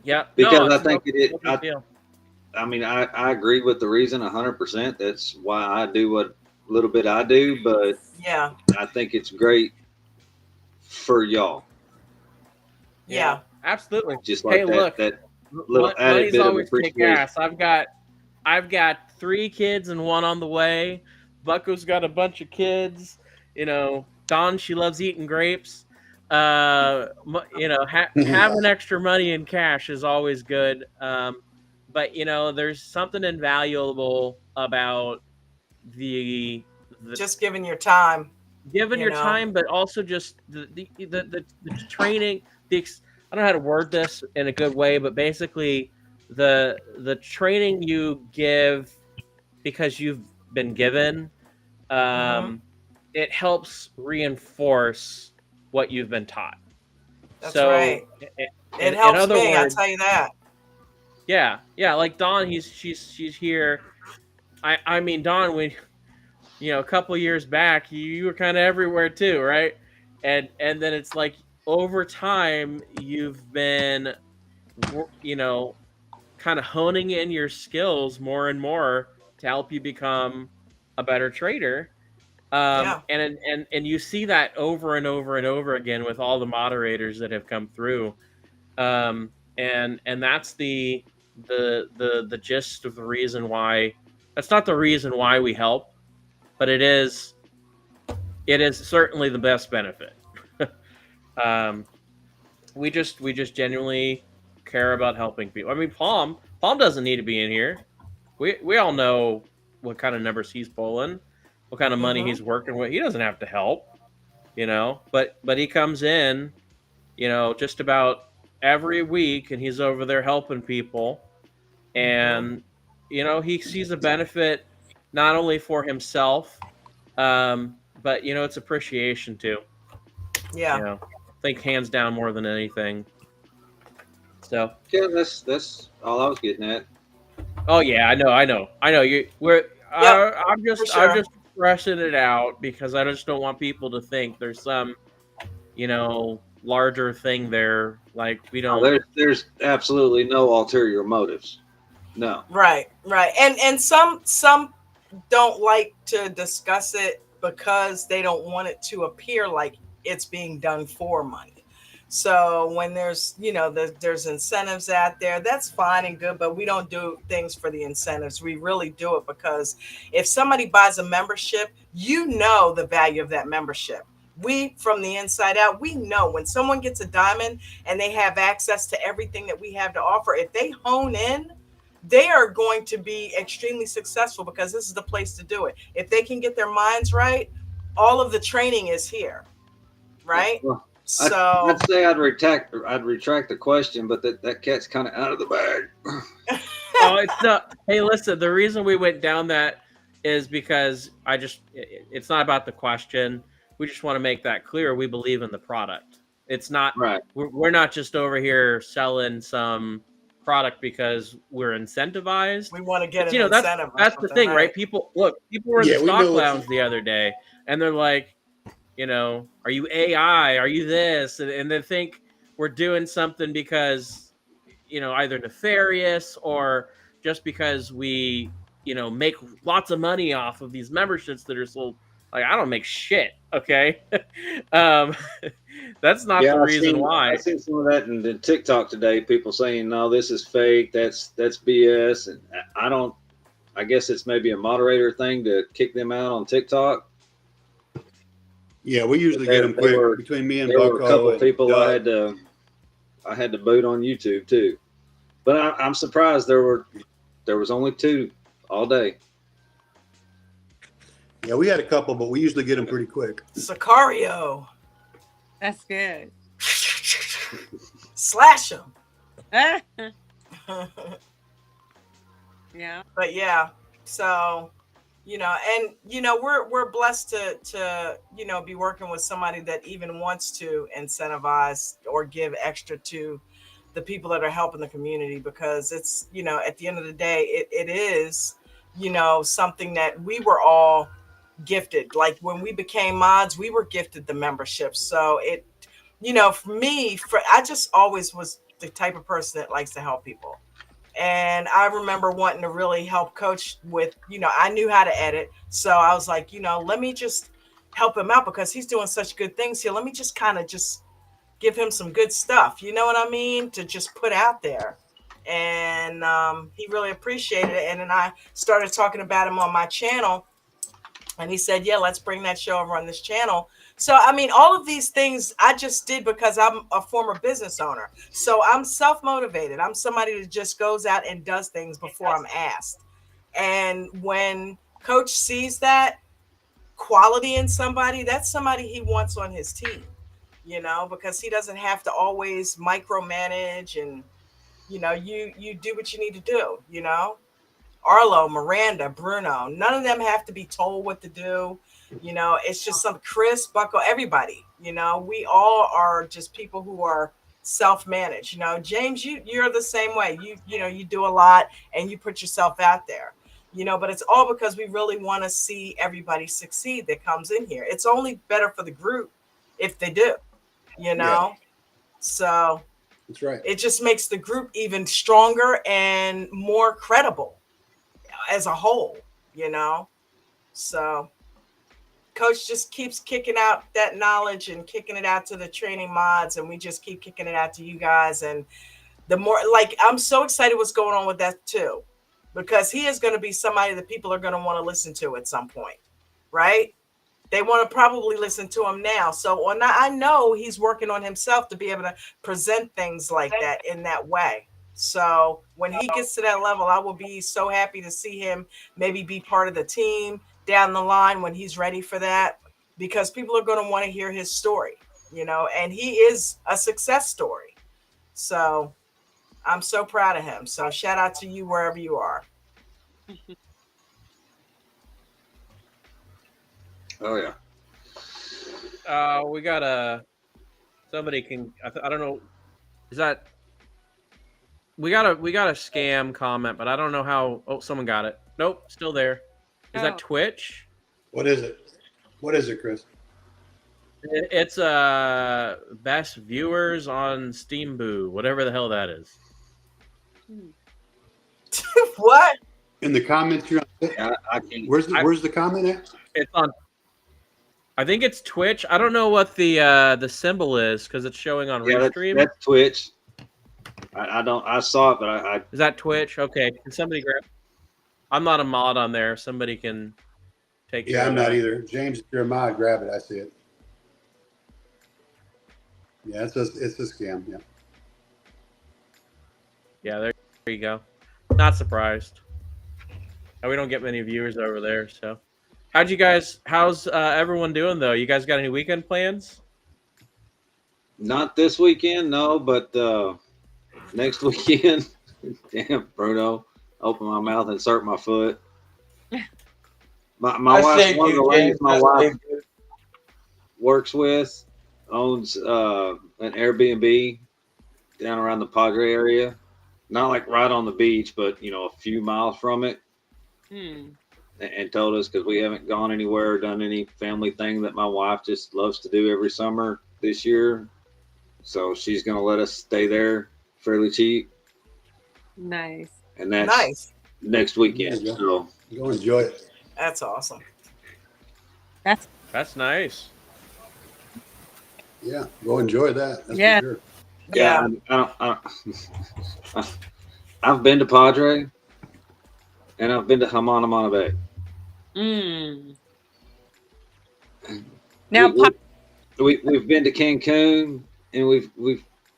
Yeah, because I think I mean, I agree with the reason 100%. That's why I do what little bit I do, but yeah, I think it's great for y'all. Yeah, absolutely. Just like hey, look, that little added money's bit of always kick appreciation. ass. I've got 3 kids and 1 on the way. Bucko's got a bunch of kids. Dawn, she loves eating grapes. Having extra money in cash is always good. But there's something invaluable about the just giving your time. Given your time, but also just the training. I don't know how to word this in a good way, but basically the training you give because you've been given, it helps reinforce what you've been taught. That's so right. In helps other me. words, I'll tell you that. Yeah. Like Dawn, she's here. I mean, Dawn, when a couple years back, you were kind of everywhere too, right? And then it's like over time you've been, kind of honing in your skills more and more to help you become a better trader. Yeah. And you see that over and over and over again with all the moderators that have come through. And that's the gist of the reason why. That's not the reason why we help, but it is certainly the best benefit. We just genuinely care about helping people. I mean, Palm doesn't need to be in here. We all know what kind of numbers he's pulling, what kind of money he's working with. He doesn't have to help, but he comes in, just about every week, and he's over there helping people, and he sees a benefit not only for himself, but it's appreciation too. Yeah. I think hands down more than anything. So yeah, that's all I was getting at. Oh yeah, I know. I'm just expressing it out because I just don't want people to think there's some, larger thing there. Like we don't. There's absolutely no ulterior motives. No. Right. And some don't like to discuss it because they don't want it to appear like it's being done for money. So when there's there's incentives out there, that's fine and good, but we don't do things for the incentives. We really do it because if somebody buys a membership, the value of that membership. We, from the inside out, we know when someone gets a diamond and they have access to everything that we have to offer, if they hone in, they are going to be extremely successful because this is the place to do it. If they can get their minds right, all of the training is here, right? Well, so I'd say I'd retract the question, but that cat's kind of out of the bag. Oh, it's not. Hey, listen, the reason we went down that is because it's not about the question. We just want to make that clear. We believe in the product. It's not right. We're not just over here selling some product because we're incentivized. We want to get an incentive. That's the thing, right? People were in the stock lounge the other day, and they're like, are you AI? Are you this? And they think we're doing something because, either nefarious or just because we, make lots of money off of these memberships that are sold. Like, I don't make shit. Okay. That's not the reason why. I seen some of that in the TikTok today. People saying, no, this is fake. That's BS. And I guess it's maybe a moderator thing to kick them out on TikTok. Yeah, we usually get them quick between me and There were a couple and people Doug. I had to boot on YouTube too. But I'm surprised there was only 2 all day. Yeah, we had a couple, but we usually get them pretty quick. Sicario. That's good. Slash him. Yeah. But yeah, so we're blessed to be working with somebody that even wants to incentivize or give extra to the people that are helping the community, because it's at the end of the day it is something that we were all gifted. Like when we became mods, we were gifted the membership. So it for me, I just always was the type of person that likes to help people. And I remember wanting to really help Coach with, I knew how to edit. So I was like, let me just help him out because he's doing such good things here. Let me just kind of just give him some good stuff. You know what I mean? To just put out there. And he really appreciated it. And then I started talking about him on my channel. And he said, yeah, let's bring that show over on this channel. So, I mean, all of these things I just did because I'm a former business owner. So I'm self-motivated. I'm somebody that just goes out and does things before I'm asked. And when Coach sees that quality in somebody, that's somebody he wants on his team, because he doesn't have to always micromanage and, you do what you need to do, Arlo, Miranda, Bruno, none of them have to be told what to do. It's just some Chris, Bucko, everybody, we all are just people who are self-managed. James, you're the same way. You do a lot and you put yourself out there, but it's all because we really want to see everybody succeed that comes in here. It's only better for the group if they do, Yeah. So That's right. it just makes the group even stronger and more credible as a whole, so Coach just keeps kicking out that knowledge and kicking it out to the training mods, and we just keep kicking it out to you guys. And the more, like, I'm so excited what's going on with that too, because he is going to be somebody that people are going to want to listen to at some point, right? They want to probably listen to him now. So I know he's working on himself to be able to present things like that in that way. So when he gets to that level, I will be so happy to see him maybe be part of the team down the line when he's ready for that, because people are going to want to hear his story, and he is a success story. So I'm so proud of him. So shout out to you wherever you are. Oh yeah. We got somebody can. I don't know. Is that? We got a scam comment, but I don't know how. Oh, someone got it. Nope, still there. Is that Twitch? What is it? What is it, Chris? It's best viewers on Steamboo, whatever the hell that is. What? In the comments, you're I can't. Where's the comment at? It's on. I think it's Twitch. I don't know what the symbol is because it's showing on Restream. That's Twitch. I don't. I saw it, but I. Is that Twitch? Okay. Can somebody grab? I'm not a mod on there. Somebody can take. Yeah, I'm not either. James, if you're a mod, grab it. I see it. Yeah, it's a scam. Yeah. Yeah, there you go. Not surprised. We don't get many viewers over there. So, how's everyone doing though? You guys got any weekend plans? Not this weekend, no, but next weekend. Damn, Bruno, open my mouth and insert my foot. My wife, one of the ladies my wife works with, owns an Airbnb down around the Padre area. Not like right on the beach, but a few miles from it. And told us, because we haven't gone anywhere or done any family thing that my wife just loves to do every summer this year. So she's going to let us stay there fairly cheap. Nice. And that's nice. Next weekend. Yeah, So go enjoy it. That's awesome. That's nice. Yeah, go enjoy that. That's Yeah. for sure. yeah, I've been to Padre, and I've been to Hamana Bay. Now, We've been to Cancun, and we've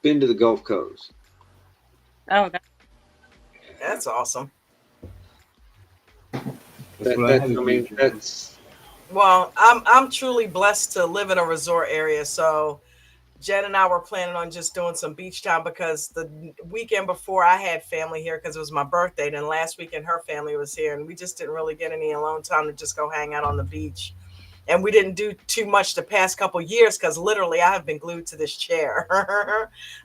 been to the Gulf Coast. oh, That's awesome. That's what I had I to mean, do. that's Well, I'm truly blessed to live in a resort area. So Jen and I were planning on just doing some beach time because the weekend before I had family here because it was my birthday. Then last weekend her family was here, and we just didn't really get any alone time to just go hang out on the beach. And we didn't do too much the past couple years because literally I have been glued to this chair.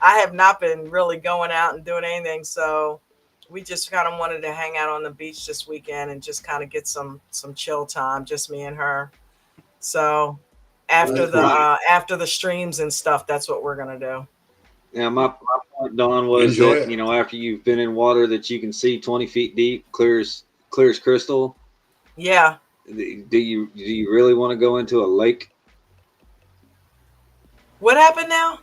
I have not been really going out and doing anything. So we just kind of wanted to hang out on the beach this weekend and just kind of get some chill time, just me and her. So That's cool. after the streams and stuff, that's what we're gonna do. yeah. My point, Don, was Enjoy that it. you know after you've been in water that you can see 20 feet deep, clear as crystal. Yeah. Do you really want to go into a lake? What happened now?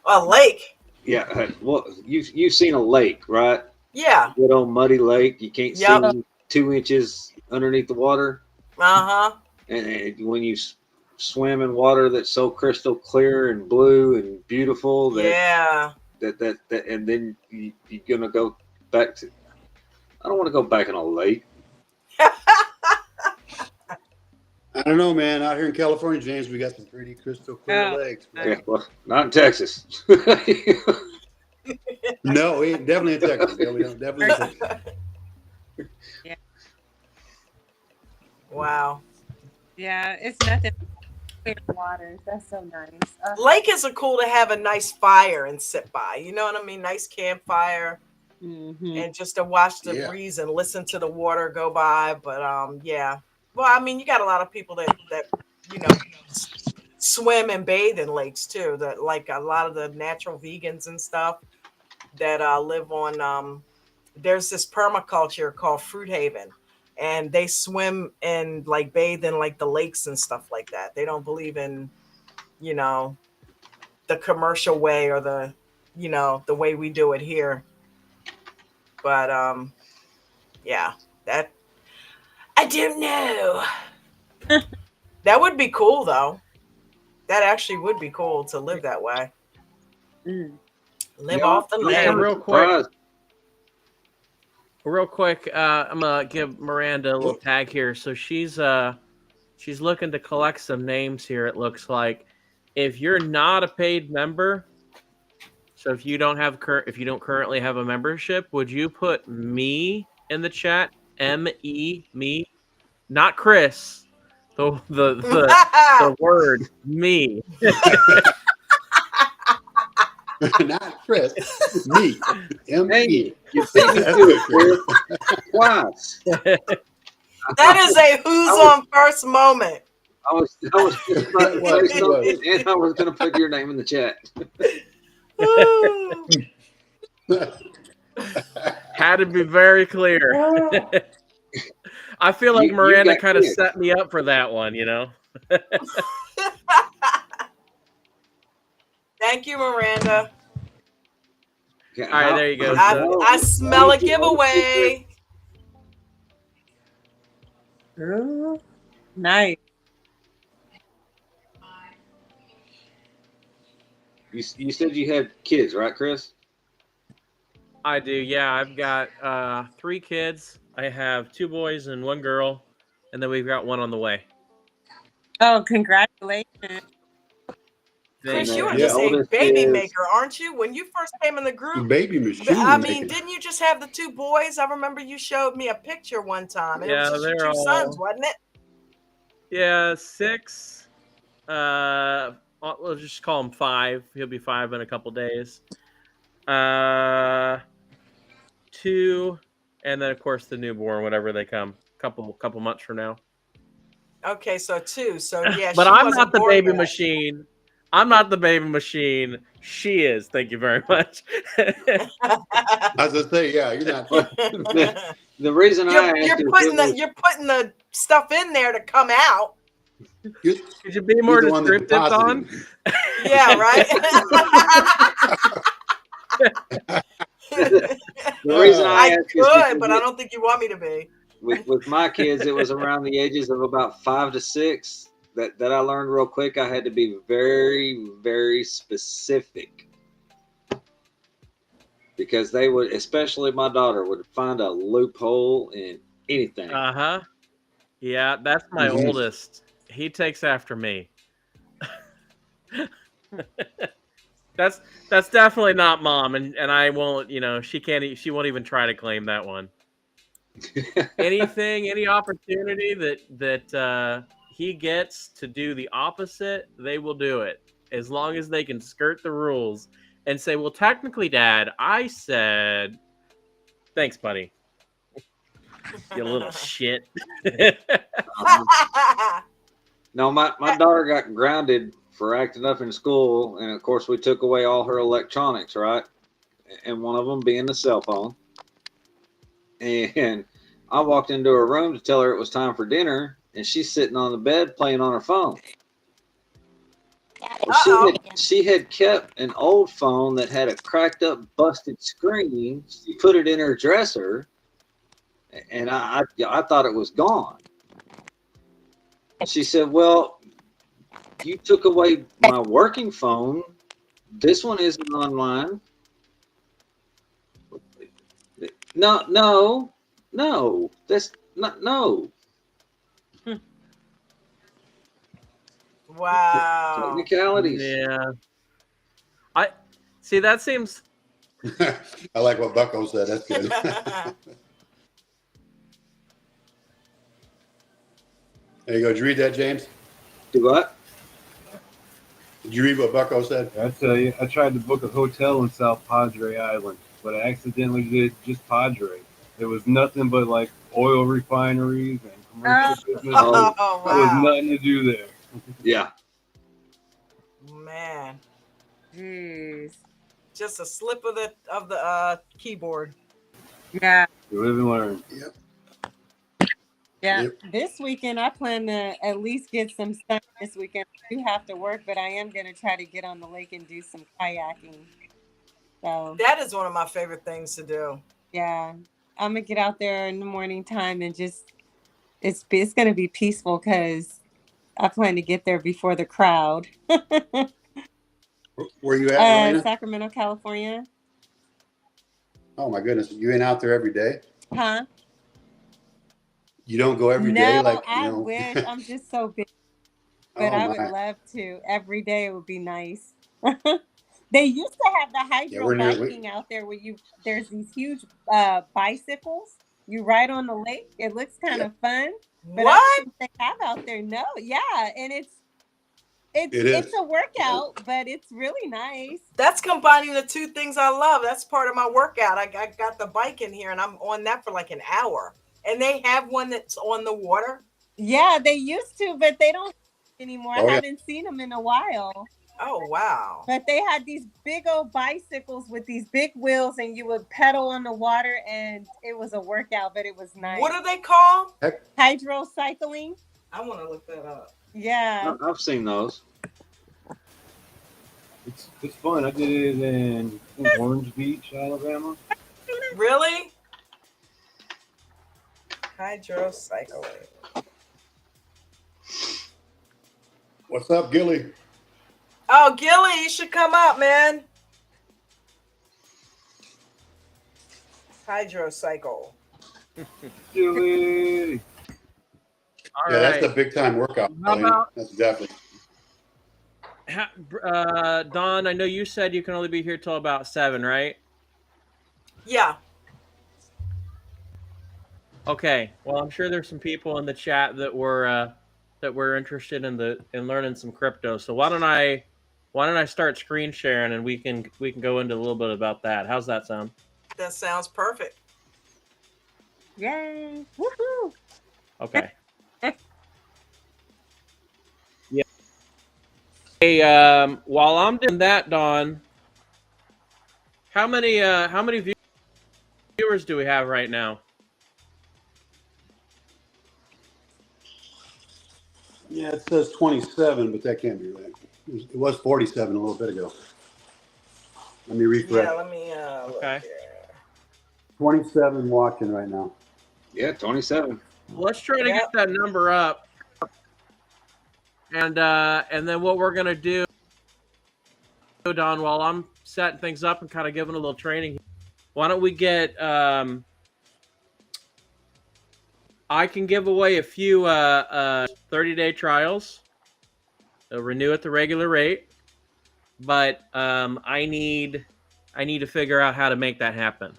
A lake. Yeah. Well, you've seen a lake, right? Yeah. Good old muddy lake. You can't Yep. see 2 inches underneath the water. Uh-huh. And when you swim in water that's so crystal clear and blue and beautiful Yeah. that and then you're gonna go back to. I don't want to go back in a lake. I don't know, man. Out here in California, James, we got some pretty crystal clear Oh, lakes. man. Yeah, well, not in Texas. No, we ain't definitely in Texas. No, we don't. Definitely in Texas. Wow. Yeah, it's nothing clear waters. That's so nice. Lake is cool to have a nice fire and sit by. You know what I mean? Nice campfire Mhm. and just to watch the Yeah. breeze and listen to the water go by. But yeah. Well, I mean, you got a lot of people that you know swim and bathe in lakes too. That like a lot of the natural vegans and stuff that live on. There's this permaculture called Fruit Haven, and they swim and like bathe in like the lakes and stuff like that. They don't believe in, you know, the commercial way or the, you know, the way we do it here. But yeah, that I don't know. That would be cool though. That actually would be cool to live that way. Mm. Live Yeah, off the I'm Hey, land. real quick, surprised. I'm gonna give Miranda a little tag here. So she's looking to collect some names here. It looks like if you're not a paid member, so if you don't currently have a membership, would you put me in the chat? me, not Chris. The word me. Not Chris. Me. M-E. Hey, you beat me to it, Chris. Twice. That is a who's on first moment. I was just about to say something, and I was going to put your name in the chat. Had to be very clear. I feel like You Miranda got kind of kids. set me up for that one, you know? Thank you, Miranda. Yeah, All right, there you go. I smell a giveaway. Ooh, nice. You said you had kids, right, Chris? I do, yeah. I've got 3 kids. I have 2 boys and 1 girl, and then we've got 1 on the way. Oh, congratulations. Chris, And you are Yeah. just a oldest baby is- maker, aren't you? When you first came in the group, Baby machine. I mean, making. didn't you just have the 2 boys? I remember you showed me a picture one time, and it was Yeah, just your they're 2 sons, wasn't it? Yeah, 6. We'll just call him 5. He'll be 5 in a couple days. 2, and then of course the newborn, whenever they come, couple months from now. Okay, so 2. So yeah, But she I'm wasn't not the born baby yet. machine. I'm not the baby machine. She is. Thank you very much. As I say, yeah, you're not. The reason I asked you're is putting it was- you're putting the stuff in there to come out. You're, Could you be more you're the one that's descriptive, Don? depositing. Yeah, right. the reason I I asked is could, because but I don't think you want me to be. with my kids, it was around the ages of about 5 to 6 that I learned real quick. I had to be very, very specific. because they would, especially my daughter, would find a loophole in anything. Uh-huh. Yeah, that's my Mhm. oldest. He takes after me. That's definitely not mom, and I won't, she won't even try to claim that one. Anything, any opportunity that he gets to do the opposite, they will do it. As long as they can skirt the rules and say, well, technically, Dad, I said thanks, buddy. You little shit. No, my daughter got grounded for acting up in school, and of course we took away all her electronics, right? And one of them being the cell phone. And I walked into her room to tell her it was time for dinner, and she's sitting on the bed playing on her phone. She had kept an old phone that had a cracked up, busted screen. She put it in her dresser, and I thought it was gone. She said, "Well, you took away my working phone. This one isn't online." No. That's not no. Wow. Technicalities. Yeah. I see. That seems. I like what Bucko said. That's good. There you go. Did you read that, James? Do what? Did you read what Bucko said? I tell you, I tried to book a hotel in South Padre Island, but I accidentally did just Padre. There was nothing but like oil refineries and commercial business. Oh, There was wow. nothing to do there. Yeah. Man, Jeez. just a slip of the keyboard. Yeah. You live and learn. Yep. Yeah. Yep. This weekend, I plan to at least get some sun this weekend. I do have to work, but I am going to try to get on the lake and do some kayaking. So, That is one of my favorite things to do. yeah, I'm going to get out there in the morning time and just, it's going to be peaceful because I plan to get there before the crowd. Where you at, Elena? Sacramento, California. Oh my goodness, you ain't out there every day? Huh? You don't go every day, No, like I wish. I'm just so busy. But Oh I would my. love to. Every day it would be nice. They used to have the Yeah, hydro we're near. biking out there where there's these huge bicycles. You ride on the lake. It looks kind of fun. But I What? don't think they have out there. No, yeah. And It it's is. a workout, but it's really nice. That's combining the two things I love. That's part of my workout. I got the bike in here and I'm on that for like an hour. And they have one that's on the water. Yeah, they used to, but they don't anymore. Oh, I yeah. haven't seen them in a while. Oh, wow. But they had these big old bicycles with these big wheels, and you would pedal on the water, and it was a workout, but it was nice. What are they called? Hydrocycling. I want to look that up. Yeah. I've seen those. It's fun. I did it in Orange Beach, Alabama. Really? Hydrocycling. What's up, Gilly? Oh, Gilly, you should come up, man. Hydrocycle. Julie. All Yeah, that's right. the big time workout. How Elena. about- That's definitely. Don, I know you said you can only be here till about 7, right? Yeah. Okay. Well, I'm sure there's some people in the chat that were interested in learning some crypto. So why don't I start screen sharing and we can go into a little bit about that. How's that sound? That sounds perfect. Yay. Woohoo. Okay. Yeah. Hey, while I'm doing that, Don, how many viewers do we have right now? Yeah, it says 27, but that can't be right. It was 47 a little bit ago. Let me refresh. Yeah, let me look Okay. here. 27 watching right now. Yeah, 27. Let's try to get that number up. And then what we're gonna do, Don, while I'm setting things up and kind of giving a little training Why don't we get? I can give away a few 30-day trials. They'll renew at the regular rate, but I need to figure out how to make that happen.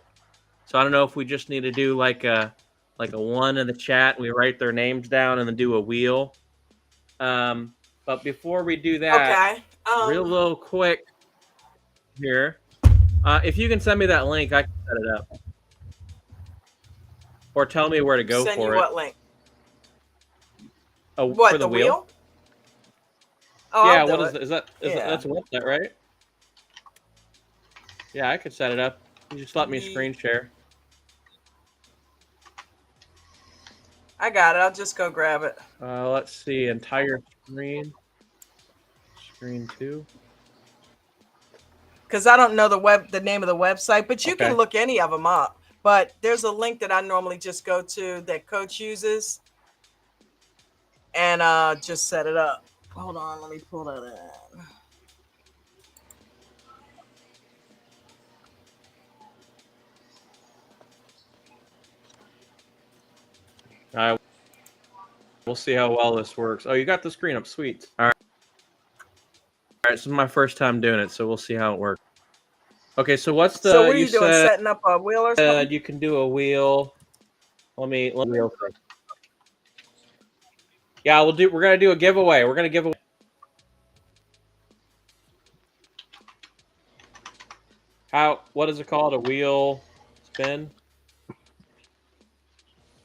So I don't know if we just need to do like a one in the chat. We write their names down and then do a wheel. But before we do that, Okay. real quick here, if you can send me that link, I can set it up, or tell me where to go Send you for it. what link? Oh, What, for the wheel? Oh, Yeah. I'll do What it. is that? That's a website, right? Yeah, I could set it up. You just let me screen share. I got it. I'll just go grab it. Let's see. Entire screen. Screen 2. Because I don't know the name of the website, but you Okay. can look any of them up. But there's a link that I normally just go to that Coach uses, and just set it up. Hold on, let me pull that in. We'll see how well this works. Oh, you got the screen up. Sweet. All right. This is my first time doing it, so we'll see how it works. Okay, so what's the? So what are you doing? Said, Setting up a wheel or something? you can do a wheel. Let me. Yeah, we're gonna do a giveaway. We're gonna give away. What is it called? A wheel spin?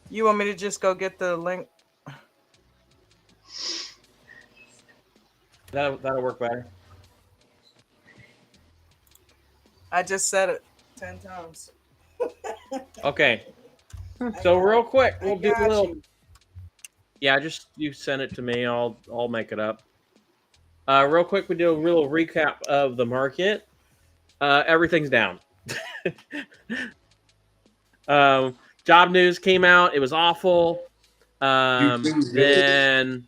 You want me to just go get the link? That'll work better. I just said it 10 times. Okay. So real quick, we'll do a little. You. Yeah, just you send it to me. I'll make it up. Real quick, we do a real recap of the market. Everything's down. Job news came out. It was awful. Then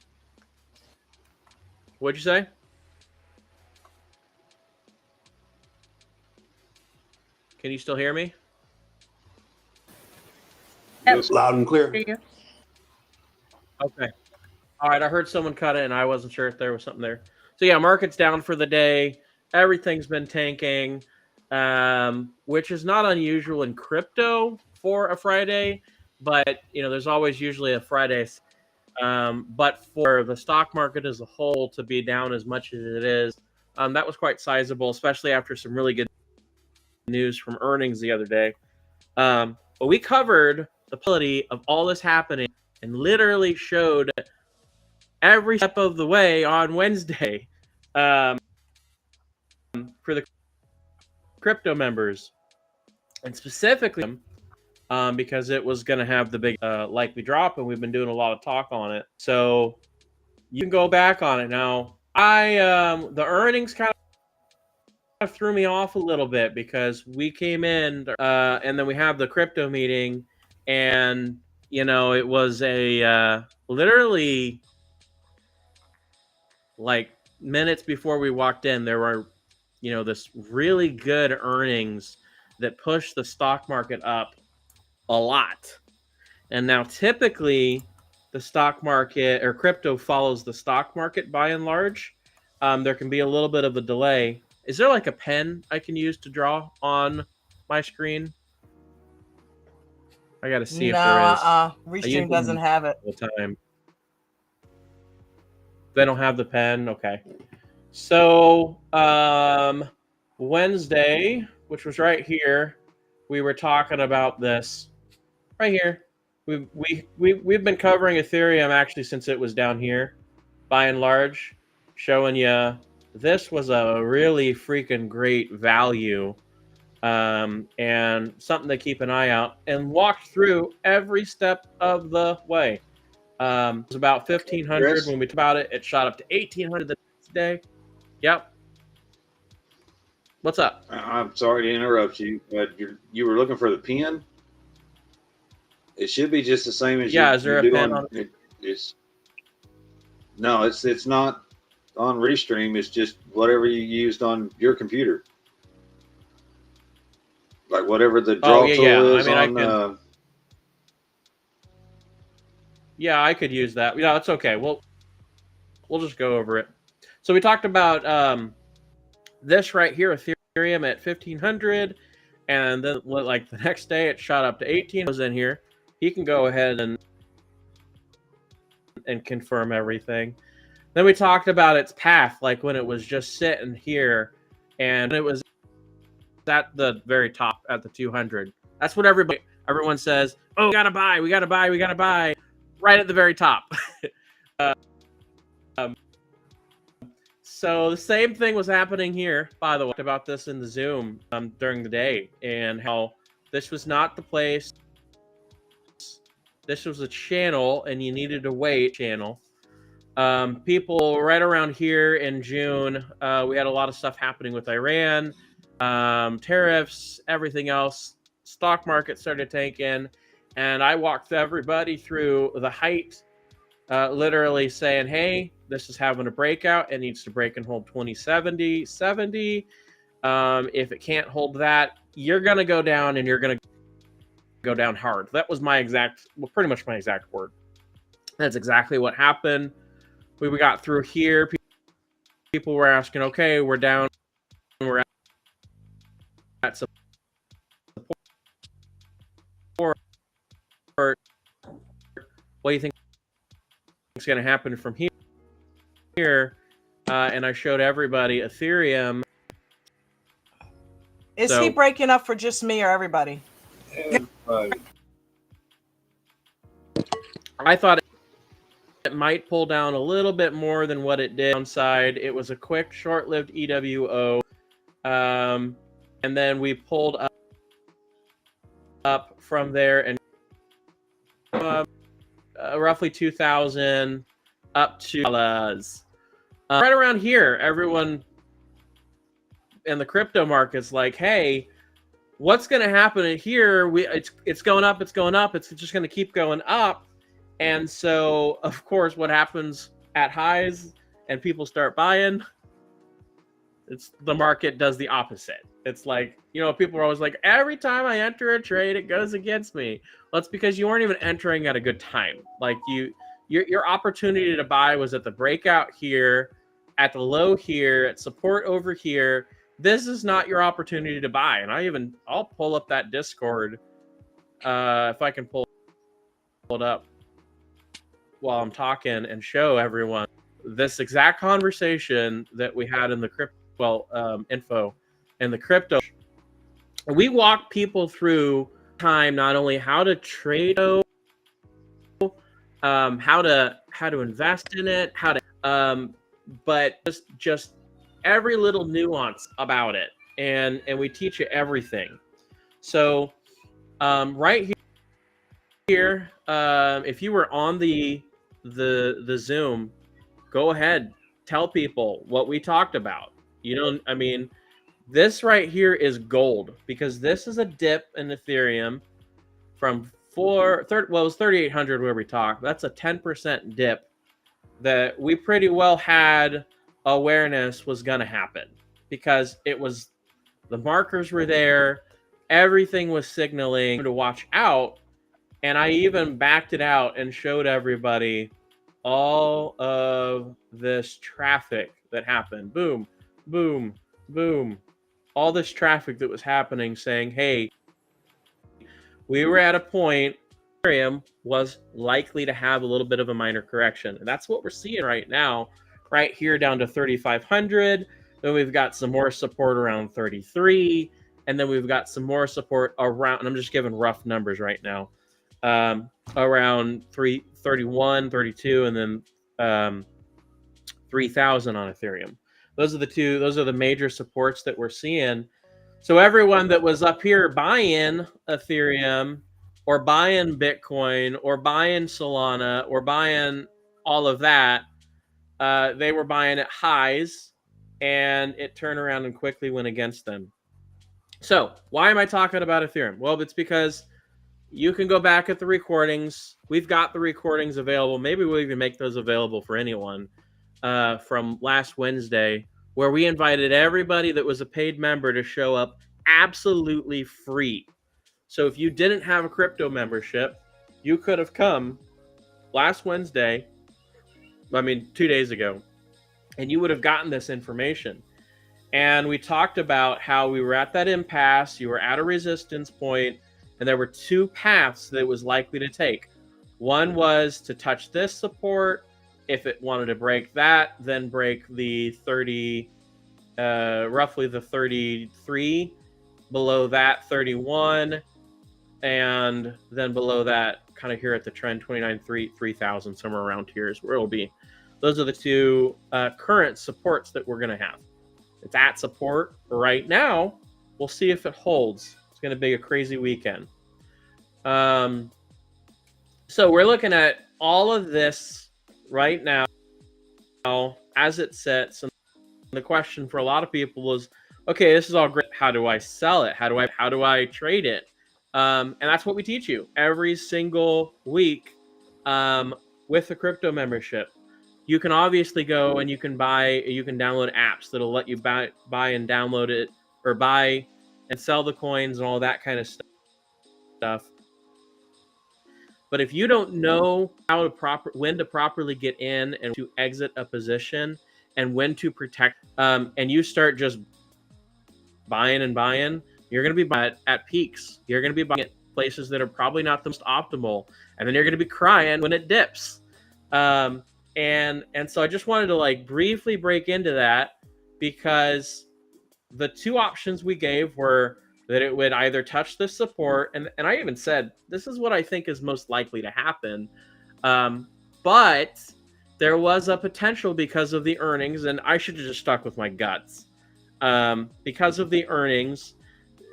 what'd you say? Can you still hear me? Yes, loud and clear. Okay. All right. I heard someone cut it, and I wasn't sure if there was something there. So yeah, market's down for the day. Everything's been tanking, which is not unusual in crypto for a Friday. But there's always usually a Friday. But for the stock market as a whole to be down as much as it is, that was quite sizable, especially after some really good news from earnings the other day. But we covered the possibility of all this happening and literally showed every step of the way on Wednesday for the crypto members, and specifically because it was going to have the big likely drop, and we've been doing a lot of talk on it. So you can go back on it now. The earnings kind of threw me off a little bit because we came in and then we have the crypto meeting, and it was a literally like minutes before we walked in, there were this really good earnings that pushed the stock market up a lot. And now typically the stock market or crypto follows the stock market by and large. There can be a little bit of a delay. Is there like a pen I can use to draw on my screen? I got to see if there is. Restream doesn't have it. All the time. They don't have the pen. Okay. So Wednesday, which was right here, we were talking about this right here. We've been covering Ethereum actually since it was down here, by and large, showing you this was a really freaking great value, and something to keep an eye out, and walked through every step of the way. It was about 1,500 when we talked about it. It shot up to 1,800 the next day. Yep. What's up? I'm sorry to interrupt you, but you were looking for the pin. It should be just the same as is there a pen on it? No, it's not on Restream. It's just whatever you used on your computer. Like whatever the Oh, draw yeah, tool yeah. I is mean, I on. can. Yeah, I could use that. Yeah, it's okay. We'll just go over it. So we talked about this right here, Ethereum at 1,500, and then like the next day it shot up to 18. Was in here. He can go ahead and confirm everything. Then we talked about its path, like when it was just sitting here, and it was at the very top at the 200. That's what everyone says. Oh, we gotta buy, we gotta buy, we gotta buy, right at the very top. So the same thing was happening here, by the way. I talked about this in the Zoom during the day, and how this was not the place. This was a channel, and you needed to wait. Channel. People right around here in June, we had a lot of stuff happening with Iran, tariffs, everything else. Stock market started tanking, and I walked everybody through the height, literally saying, hey, this is having a breakout. It needs to break and hold 2070, 70. If it can't hold that, you're going to go down, and you're going to go down hard. That was pretty much my exact word. That's exactly what happened. We got through here. People were asking, okay, we're down. We're at support. What do you think is going to happen from here? And I showed everybody Ethereum. Is he breaking up for just me or everybody? Everybody. I thought it might pull down a little bit more than what it did downside. It was a quick, short-lived EWO. And then we pulled up from there and roughly 2,000 up to right around here. Everyone in the crypto market's like, hey, what's going to happen here? It's going up. It's going up. It's just going to keep going up. And so, of course, what happens at highs and people start buying, the market does the opposite. It's like, people are always like, every time I enter a trade, it goes against me. Well, it's because you weren't even entering at a good time. Like your opportunity to buy was at the breakout here, at the low here, at support over here. This is not your opportunity to buy. And I'll pull up that Discord if I can pull it up while I'm talking and show everyone this exact conversation that we had in the info in the crypto. We walk people through time, not only how to trade, how to invest in it, but just every little nuance about it, and we teach you everything. So right here, if you were on the Zoom, go ahead, tell people what we talked about. This right here is gold, because this is a dip in Ethereum from it was 3,800 where we talked. That's a 10% dip that we pretty well had awareness was going to happen, because the markers were there. Everything was signaling to watch out. And I even backed it out and showed everybody all of this traffic that happened. Boom, boom, boom. All this traffic that was happening saying, hey, we were at a point where Ethereum was likely to have a little bit of a minor correction. And that's what we're seeing right now, right here down to 3,500. Then we've got some more support around 33. And then we've got some more support around, and I'm just giving rough numbers right now, around 31, 32, and then 3,000 on Ethereum. Those are the major supports that we're seeing. So everyone that was up here buying Ethereum or buying Bitcoin or buying Solana or buying all of that, they were buying at highs, and it turned around and quickly went against them. So why am I talking about Ethereum? Well, it's because you can go back at the recordings. We've got the recordings available. Maybe we'll even make those available for anyone from last Wednesday, where we invited everybody that was a paid member to show up absolutely free. So if you didn't have a crypto membership, you could have come last Wednesday, 2 days ago, and you would have gotten this information. And we talked about how we were at that impasse, you were at a resistance point, and there were two paths that it was likely to take. One was to touch this support. If it wanted to break that, then break the 30, roughly the 33, below that 31, and then below that, kind of here at the trend, 29,300, somewhere around here is where it'll be. Those are the two current supports that we're going to have. It's at support right now. We'll see if it holds. It's going to be a crazy weekend. So we're looking at all of this right now as it sits. And the question for a lot of people is, okay, this is all great. How do I sell it? How do I trade it? And that's what we teach you every single week with the crypto membership. You can obviously go and you can download apps that'll let you buy and download it, or buy and sell the coins and all that kind of stuff. But if you don't know when to properly get in and to exit a position and when to protect, and you start just buying and buying, you're going to be buying at peaks. You're going to be buying at places that are probably not the most optimal, and then you're going to be crying when it dips. And so I just wanted to briefly break into that, because the two options we gave were that it would either touch the support, and I even said this is what I think is most likely to happen, but there was a potential because of the earnings, and I should have just stuck with my guts, because of the earnings,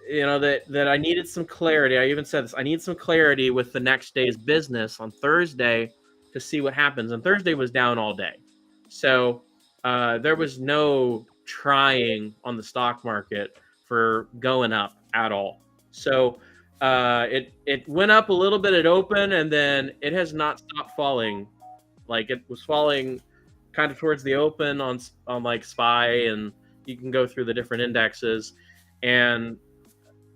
that I needed some clarity. I even said this, I need some clarity with the next day's business on Thursday to see what happens. And Thursday was down all day. So there was no trying on the stock market for going up at all. So it went up a little bit at open, and then it has not stopped falling. It was falling kind of towards the open on SPY, and you can go through the different indexes. And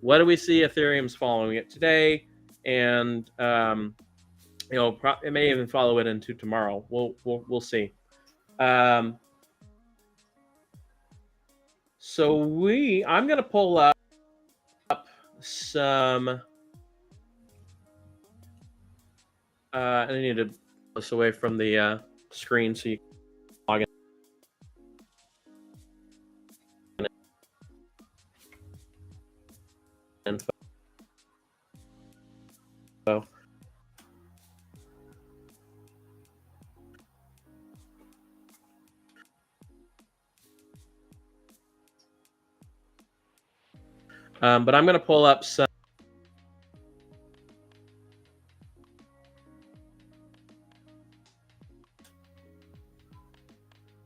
what do we see? Ethereum's following it today, and it may even follow it into tomorrow. We'll see. So I'm going to pull up some. I need to pull this away from the screen so you can log in. Info. But I'm going to pull up some.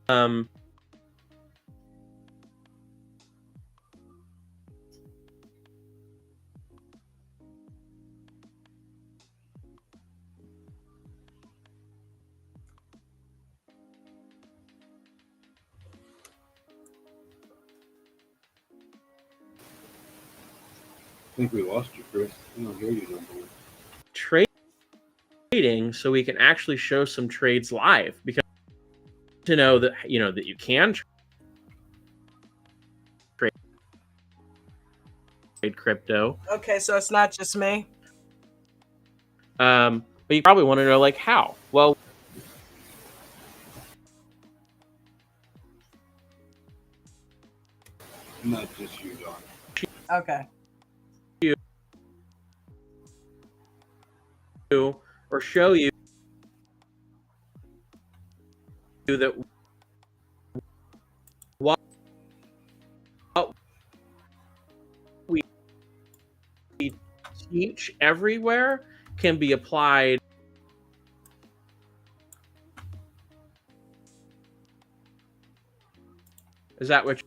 I think we lost you, Chris. I don't hear you no more. Trading, so we can actually show some trades live, because to know that that you can trade crypto. Okay, so it's not just me. But you probably want to know how. Well, Not just you, Don. Okay. Or show you that what we teach everywhere can be applied. Is that what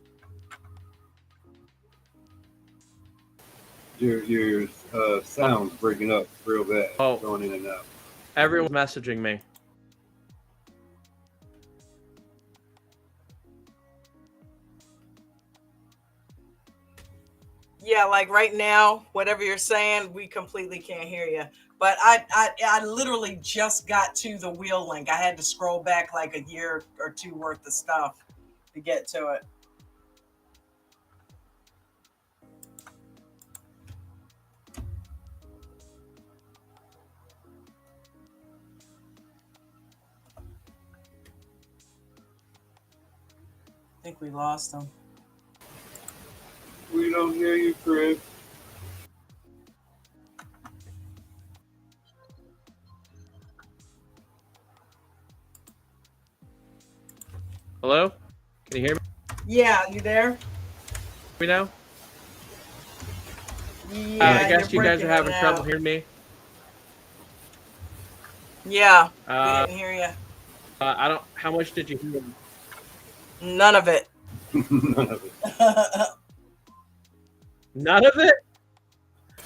Your sound's breaking up real bad. Oh. Going in and out. everyone's messaging me? Yeah, like right now, whatever you're saying, we completely can't hear you. But I literally just got to the wheel link. I had to scroll back like a year or two worth of stuff to get to it. I think we lost him. We don't hear you, Chris. Hello? Can you hear Yeah, you there? me now? Yeah, I guess you're you guys are breaking in having and trouble out. hearing me. Yeah, we Uh, didn't hear you. I don't. How much did you hear? None of it. None of it. None of it?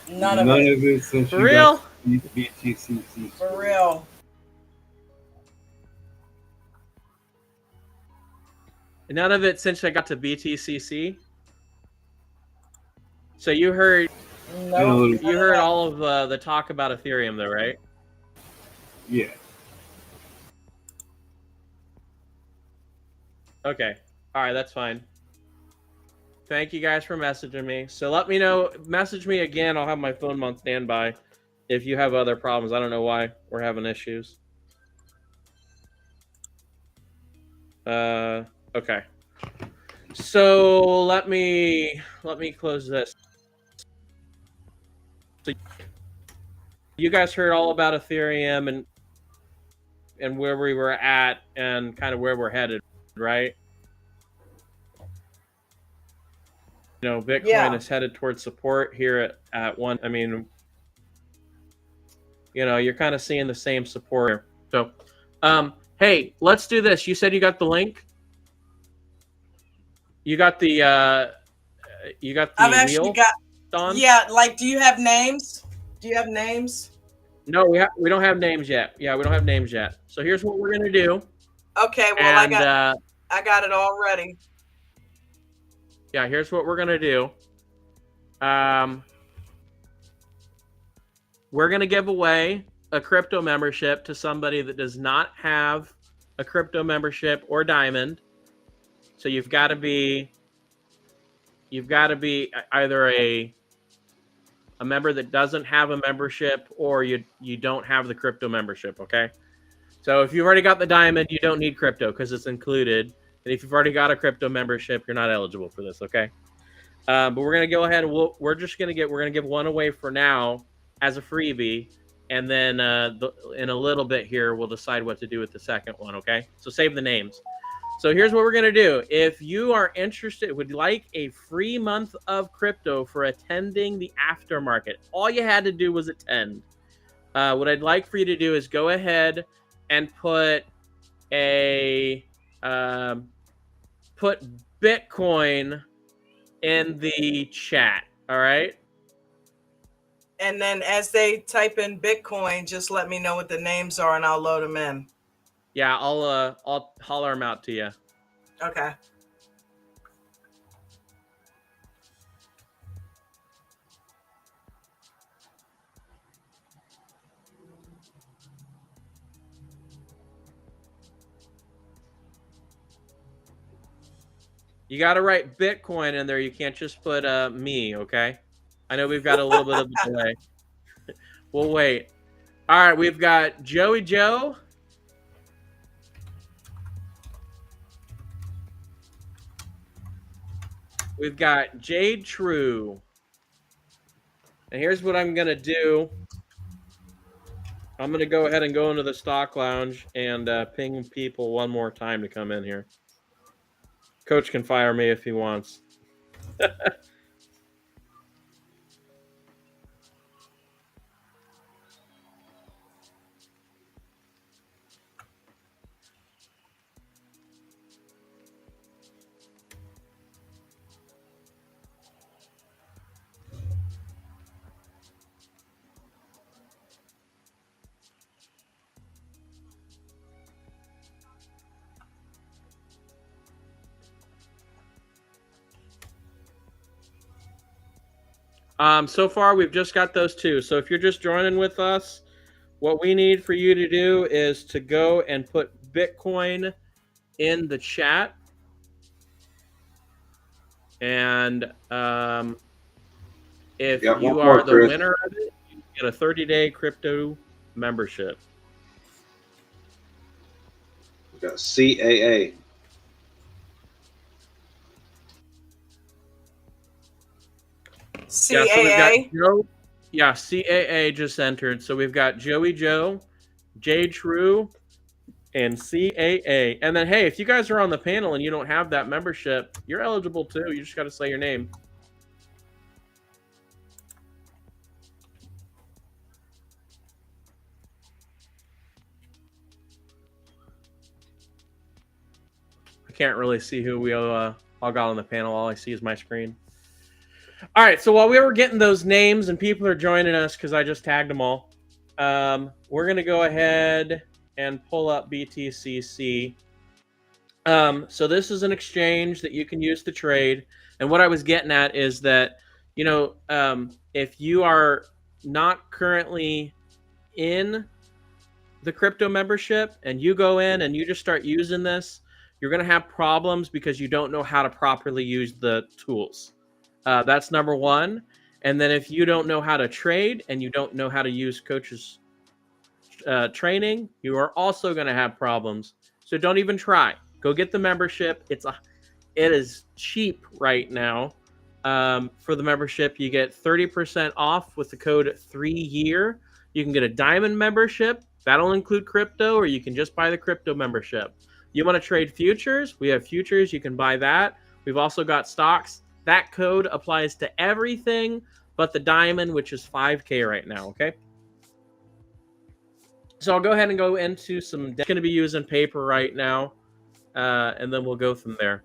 None of None it. of it since For you got real? BTCC. For real. None of it since I got to BTCC. So you heard No, you heard all of the talk about Ethereum, though, right? Yeah. Okay. All right, that's fine. Thank you guys for messaging me. So let me know. Message me again. I'll have my phone on standby if you have other problems. I don't know why we're having issues. Okay. So let me close this. So you guys heard all about Ethereum and where we were at and kind of where we're headed, right? You know, Bitcoin is headed towards support here at one. I mean, you know, you're kind of seeing the same support. So, hey, let's do this. You said you got the link. You got the I've actually wheel, got. Don? Yeah, like, do you have names? Do you have names? No, we don't have names yet. Yeah, we don't have names yet. So here's what we're gonna do. Okay, well, And I got it all ready. yeah, here's what we're gonna do. We're gonna give away a crypto membership to somebody that does not have a crypto membership or diamond. So you've got to be either a member that doesn't have a membership or you don't have the crypto membership. Okay. So if you've already got the diamond, you don't need crypto because it's included. And if you've already got a crypto membership, you're not eligible for this. Okay. But we're gonna go ahead and we're gonna give one away for now as a freebie, and then in a little bit here we'll decide what to do with the second one. Okay, so save the names. So here's what we're gonna do. If you are interested, would like a free month of crypto for attending the aftermarket, all you had to do was attend. What I'd like for you to do is go ahead and put Bitcoin in the chat. All right. And then as they type in Bitcoin, just let me know what the names are and I'll load them in. Yeah, I'll holler them out to you. Okay. You got to write Bitcoin in there. You can't just put me, okay? I know we've got a little bit of a delay. We'll wait. All right, we've got Joey Joe. We've got Jade True. And here's what I'm going to do. I'm going to go ahead and go into the stock lounge and ping people one more time to come in here. Coach can fire me if he wants. So far, we've just got those two. So if you're just joining with us, what we need for you to do is to go and put Bitcoin in the chat. And if Got one you more, are the Chris. winner of it, you get a 30-day crypto membership. We got CAA. Yeah, so we've got CAA. Joe. Yeah, CAA just entered. So we've got Joey Joe, J True, and CAA. And then, hey, if you guys are on the panel and you don't have that membership, you're eligible too. You just got to say your name. I can't really see who we all got on the panel. All I see is my screen. All right, so while we were getting those names and people are joining us because I just tagged them all, we're going to go ahead and pull up BTCC. So this is an exchange that you can use to trade. And what I was getting at is that, if you are not currently in the crypto membership and you go in and you just start using this, you're going to have problems because you don't know how to properly use the tools. That's number one. And then if you don't know how to trade and you don't know how to use coaches training, you are also going to have problems. So don't even try. Go get the membership. It is cheap right now. For the membership, you get 30% off with the code 3YEAR. You can get a diamond membership. That'll include crypto, or you can just buy the crypto membership. You want to trade futures? We have futures. You can buy that. We've also got stocks. That code applies to everything but the diamond, which is 5K right now, okay? So I'll go ahead and go into some. Going to be using paper right now, and then we'll go from there.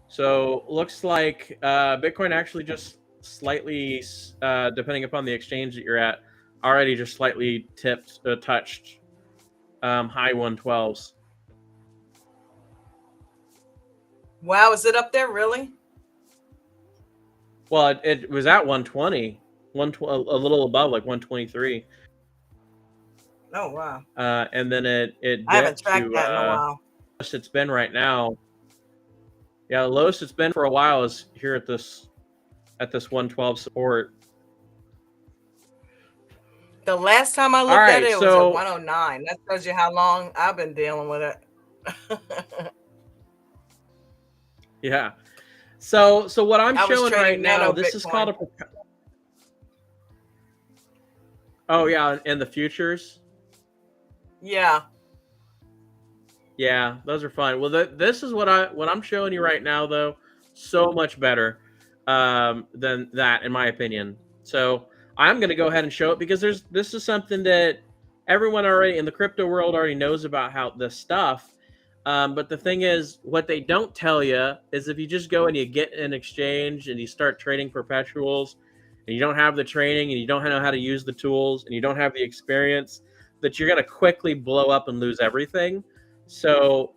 So looks like Bitcoin actually just slightly, depending upon the exchange that you're at, already just slightly touched high 112s. Wow, is it up there really? Well, it was at 120, a little above, like 123. Oh wow. And then it I haven't dipped tracked to that in a while. it's been right now. Yeah, the lowest it's been for a while is here at this 112 support. The last time I looked at it, it was at 109. That tells you how long I've been dealing with it. Yeah. So what I'm showing right now, this Bitcoin. is called a. Oh yeah, and the futures. Yeah. Yeah, those are fine. Well, this is what I'm showing you right now, though. So much better than that, in my opinion. So I'm going to go ahead and show it because this is something that everyone already in the crypto world already knows about how this stuff. But the thing is, what they don't tell you is if you just go and you get an exchange and you start trading perpetuals and you don't have the training and you don't know how to use the tools and you don't have the experience, that you're going to quickly blow up and lose everything. So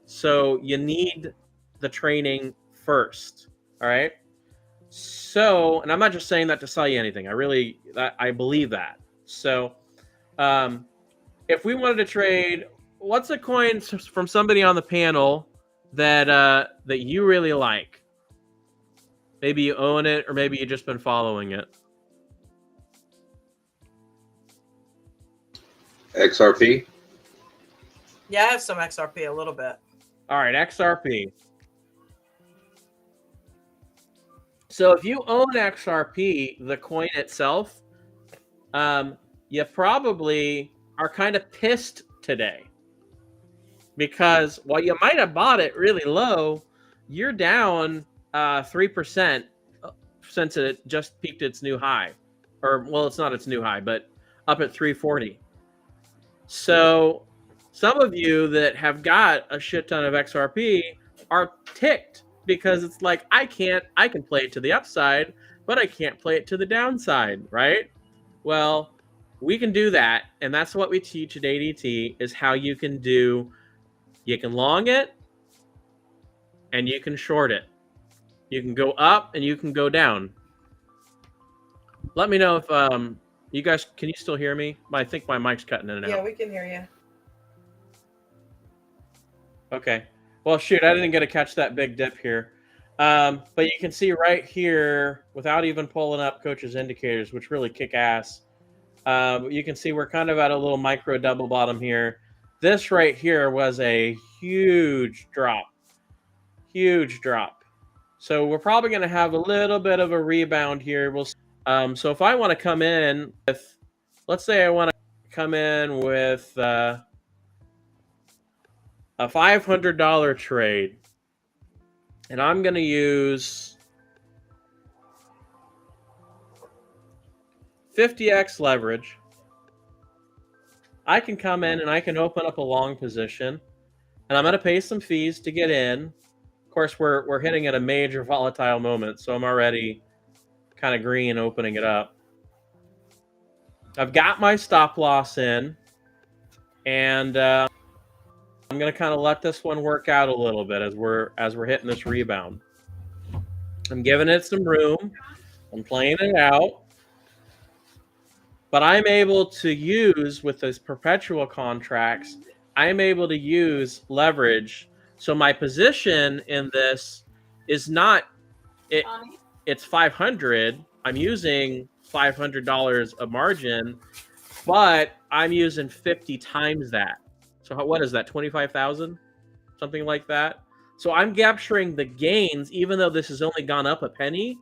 you need the training first. All right. So, and I'm not just saying that to sell you anything. I believe that. So, if we wanted to trade, what's a coin from somebody on the panel that you really like? Maybe you own it, or maybe you've just been following it. XRP. Yeah, I have some XRP a little bit. All right, XRP. So if you own XRP, the coin itself, you probably are kind of pissed today. Because while you might have bought it really low, you're down 3% since it just peaked its new high. Or, well, it's not its new high, but up at 340. So some of you that have got a shit ton of XRP are ticked because it's like, I can play it to the upside, but I can't play it to the downside, right? Well, we can do that. And that's what we teach at ADT is how you can long it and you can short it. You can go up and you can go down. Let me know if you guys, can you still hear me? I think my mic's cutting in and Yeah, out. we can hear you. Okay. Well, shoot, I didn't get to catch that big dip here. But you can see right here, without even pulling up Coach's indicators, which really kick ass, you can see we're kind of at a little micro double bottom here. This right here was a huge drop. Huge drop. So we're probably going to have a little bit of a rebound here. We'll see. So if I want to come in with, let's say I want to come in with a $500 trade, and I'm going to use 50x leverage. I can come in and I can open up a long position, and I'm going to pay some fees to get in. Of course, we're hitting at a major volatile moment, so I'm already kind of green opening it up. I've got my stop loss in, and I'm going to kind of let this one work out a little bit as we're hitting this rebound. I'm giving it some room. I'm playing it out. But I'm able to use, with those perpetual contracts, I'm able to use leverage. So my position in this is not, it's 500. I'm using $500 of margin, but I'm using 50 times that. So what is that, 25,000? Something like that. So I'm capturing the gains, even though this has only gone up a penny,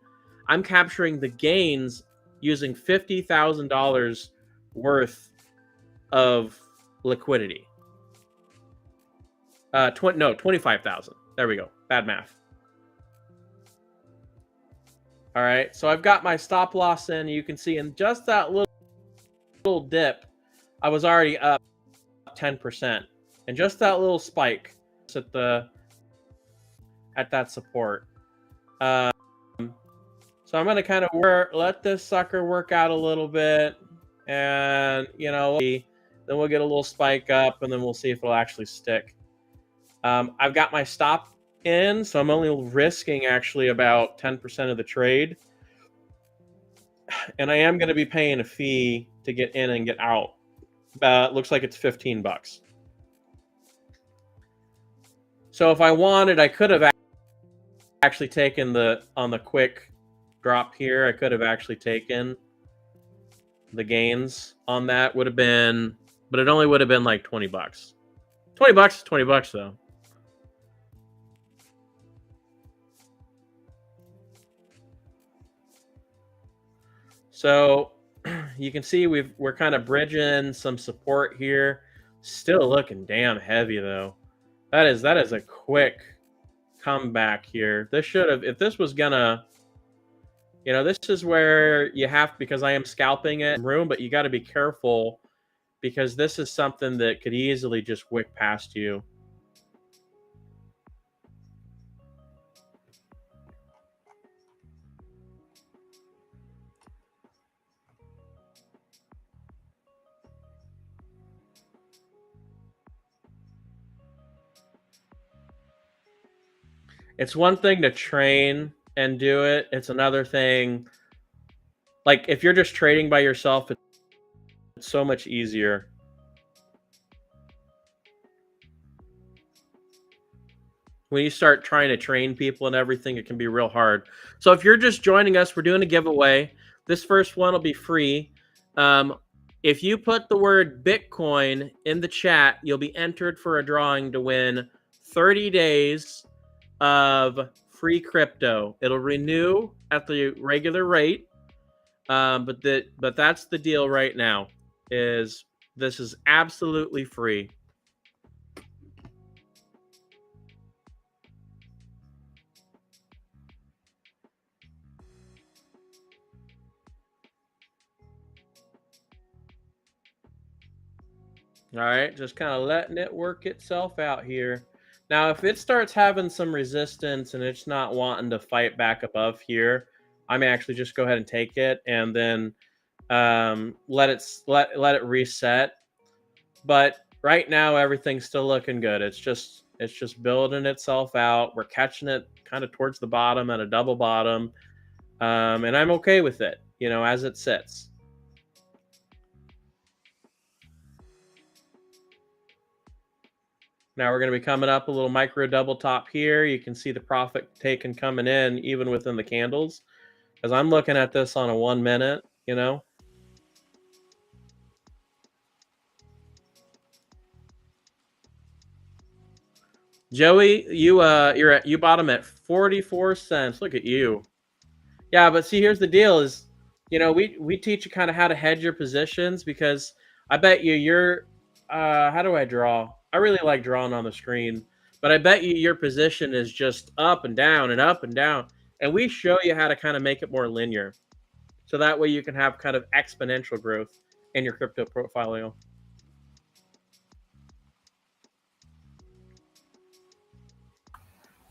I'm capturing the gains using $50,000 worth of liquidity. 25,000. There we go. Bad math. All right. So I've got my stop loss in. You can see in just that little dip, I was already up 10%. And just that little spike at that support. So I'm going to kind of let this sucker work out a little bit, and, then we'll get a little spike up, and then we'll see if it'll actually stick. I've got my stop in, so I'm only risking actually about 10% of the trade. And I am going to be paying a fee to get in and get out. Looks like it's $15. So if I wanted, I could have actually taken on the quick drop here, I could have actually taken the gains on that. Would have been, but it only would have been like $20. $20 is $20 though. So you can see we're kind of bridging some support here. Still looking damn heavy though. That is a quick comeback here. This should have, if this was gonna, this is where you have, because I am scalping it in room, but you got to be careful because this is something that could easily just wick past you. It's one thing to train and do it. It's another thing, like if you're just trading by yourself, it's so much easier. When you start trying to train people and everything, it can be real hard. So if you're just joining us, we're doing a giveaway. This first one will be free. If you put the word Bitcoin in the chat, you'll be entered for a drawing to win 30 days of free crypto. It'll renew at the regular rate, but that's the deal right now. This is absolutely free. All right, just kind of letting it work itself out here. Now, if it starts having some resistance and it's not wanting to fight back above here, I may actually just go ahead and take it and then let it reset. But right now, everything's still looking good. It's It's just building itself out. We're catching it kind of towards the bottom at a double bottom. And I'm okay with it, as it sits. Now we're going to be coming up a little micro double top here. You can see the profit taken coming in even within the candles. As I'm looking at this on a 1 minute, Joey, you bought them at 44 cents. Look at you. Yeah, but see, here's the deal: is we teach you kind of how to hedge your positions, because I bet you're how do I draw? I really like drawing on the screen, but I bet your position is just up and down and up and down, and we show you how to kind of make it more linear, so that way you can have kind of exponential growth in your crypto portfolio.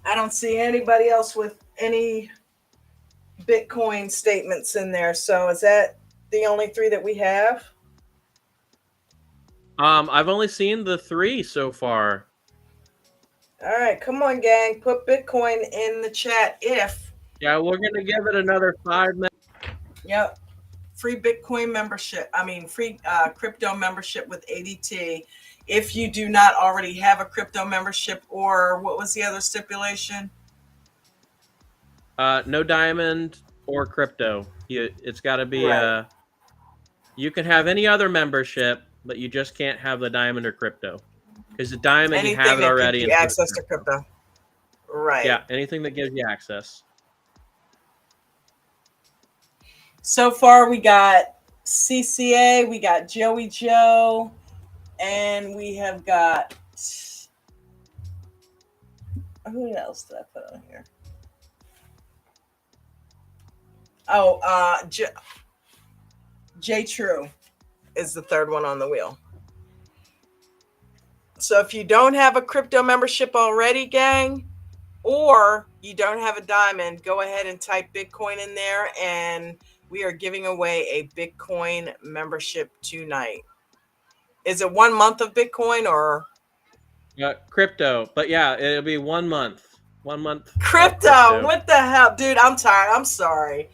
I don't see anybody else with any Bitcoin statements in there. So is that the only 3 that we have? I've only seen the 3 so far. All right, come on, gang. Put Bitcoin in the chat if. Yeah, we're going to give it another 5 minutes. Yep. Free Bitcoin membership. Free crypto membership with ADT. If you do not already have a crypto membership, or what was the other stipulation? No diamond or crypto. It's got to be Right. You can have any other membership, but you just can't have the diamond or crypto, because the diamond Anything you have it that already. gives you access to crypto. Right. Yeah, anything that gives you access. So far, we got CCA, we got Joey Joe, and we have got, who else did I put on here? Oh, J True is the 3rd one on the wheel. So if you don't have a crypto membership already, gang, or you don't have a diamond, go ahead and type Bitcoin in there, and we are giving away a Bitcoin membership tonight. Is it 1 month of Bitcoin or Crypto? But yeah, it'll be 1 month. 1 month. crypto? What the hell, dude? I'm tired. I'm sorry.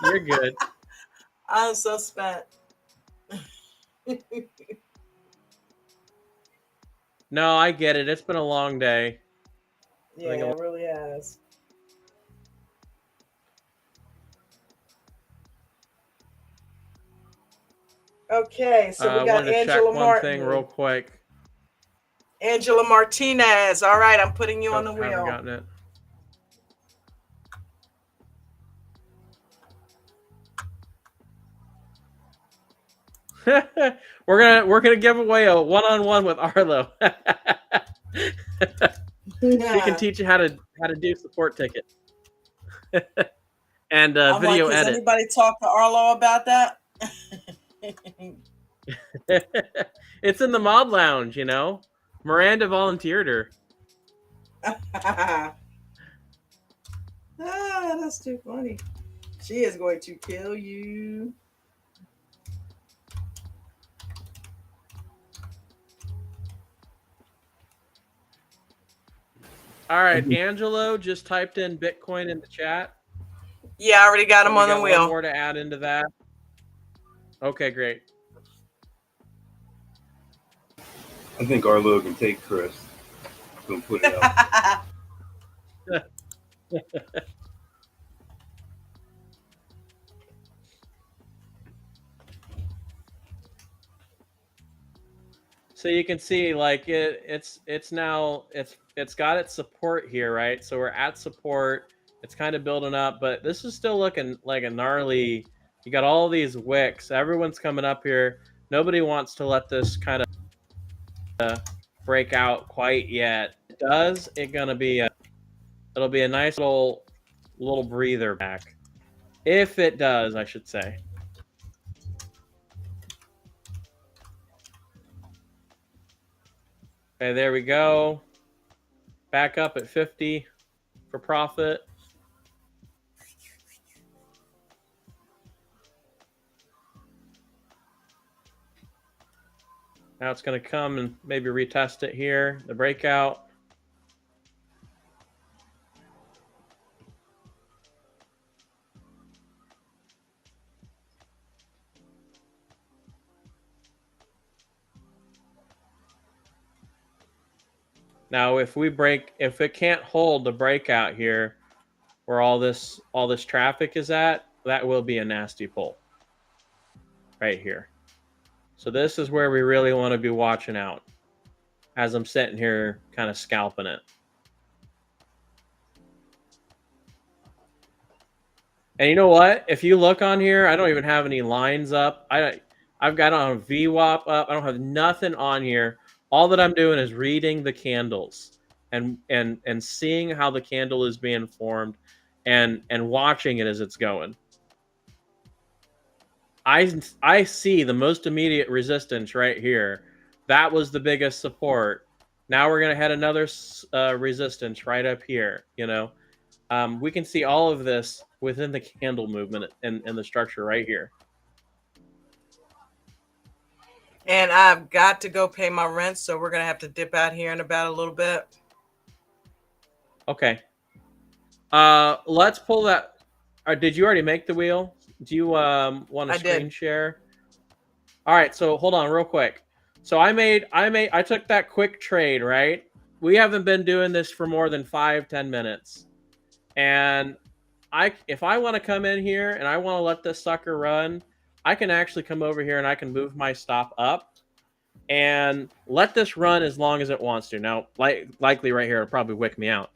You're good. I'm so spent. No, I get it. It's been a long day. Yeah, it really has. Okay, so we got wanted to Angela check one thing real quick. Angela Martinez. All right, I'm putting you on the wheel. Haven't gotten it. we're gonna give away a one-on-one with Arlo. He can teach you how to do support ticket and video edit. Has anybody talked to Arlo about that? It's in the mod lounge, Miranda volunteered her. That's too funny. She is going to kill you. All right, Angelo just typed in Bitcoin in the chat. Yeah, I already got him on the wheel. One more to add into that. Okay, great. I think Arlo can take Chris. Gonna put it out. So you can see, like, it's got its support here, right? So we're at support. It's kind of building up, but this is still looking like a gnarly. You got all these wicks. Everyone's coming up here. Nobody wants to let this kind of break out quite yet. It does. It'll be a nice little breather back. If it does, I should say. Okay, there we go. Back up at 50 for profit. Now it's going to come and maybe retest it here, the breakout. Now, if it can't hold the breakout here, where all this traffic is at, that will be a nasty pull right here. So this is where we really want to be watching out as I'm sitting here kind of scalping it. And you know what? If you look on here, I don't even have any lines up. I've got on a VWAP up. I don't have nothing on here. All that I'm doing is reading the candles and seeing how the candle is being formed and watching it as it's going. I see the most immediate resistance right here. That was the biggest support. Now we're going to head another resistance right up here, you know. We can see all of this within the candle movement and the structure right here. And I've got to go pay my rent, so we're going to have to dip out here in about a little bit. Okay. Let's pull that. Did you already make the wheel? Do you want to screen share? All right, so hold on real quick. So I took that quick trade, right? We haven't been doing this for more than 5-10 minutes. And if I want to come in here and I want to let this sucker run, I can actually come over here and I can move my stop up and let this run as long as it wants to. Now, likely right here, it'll probably wick me out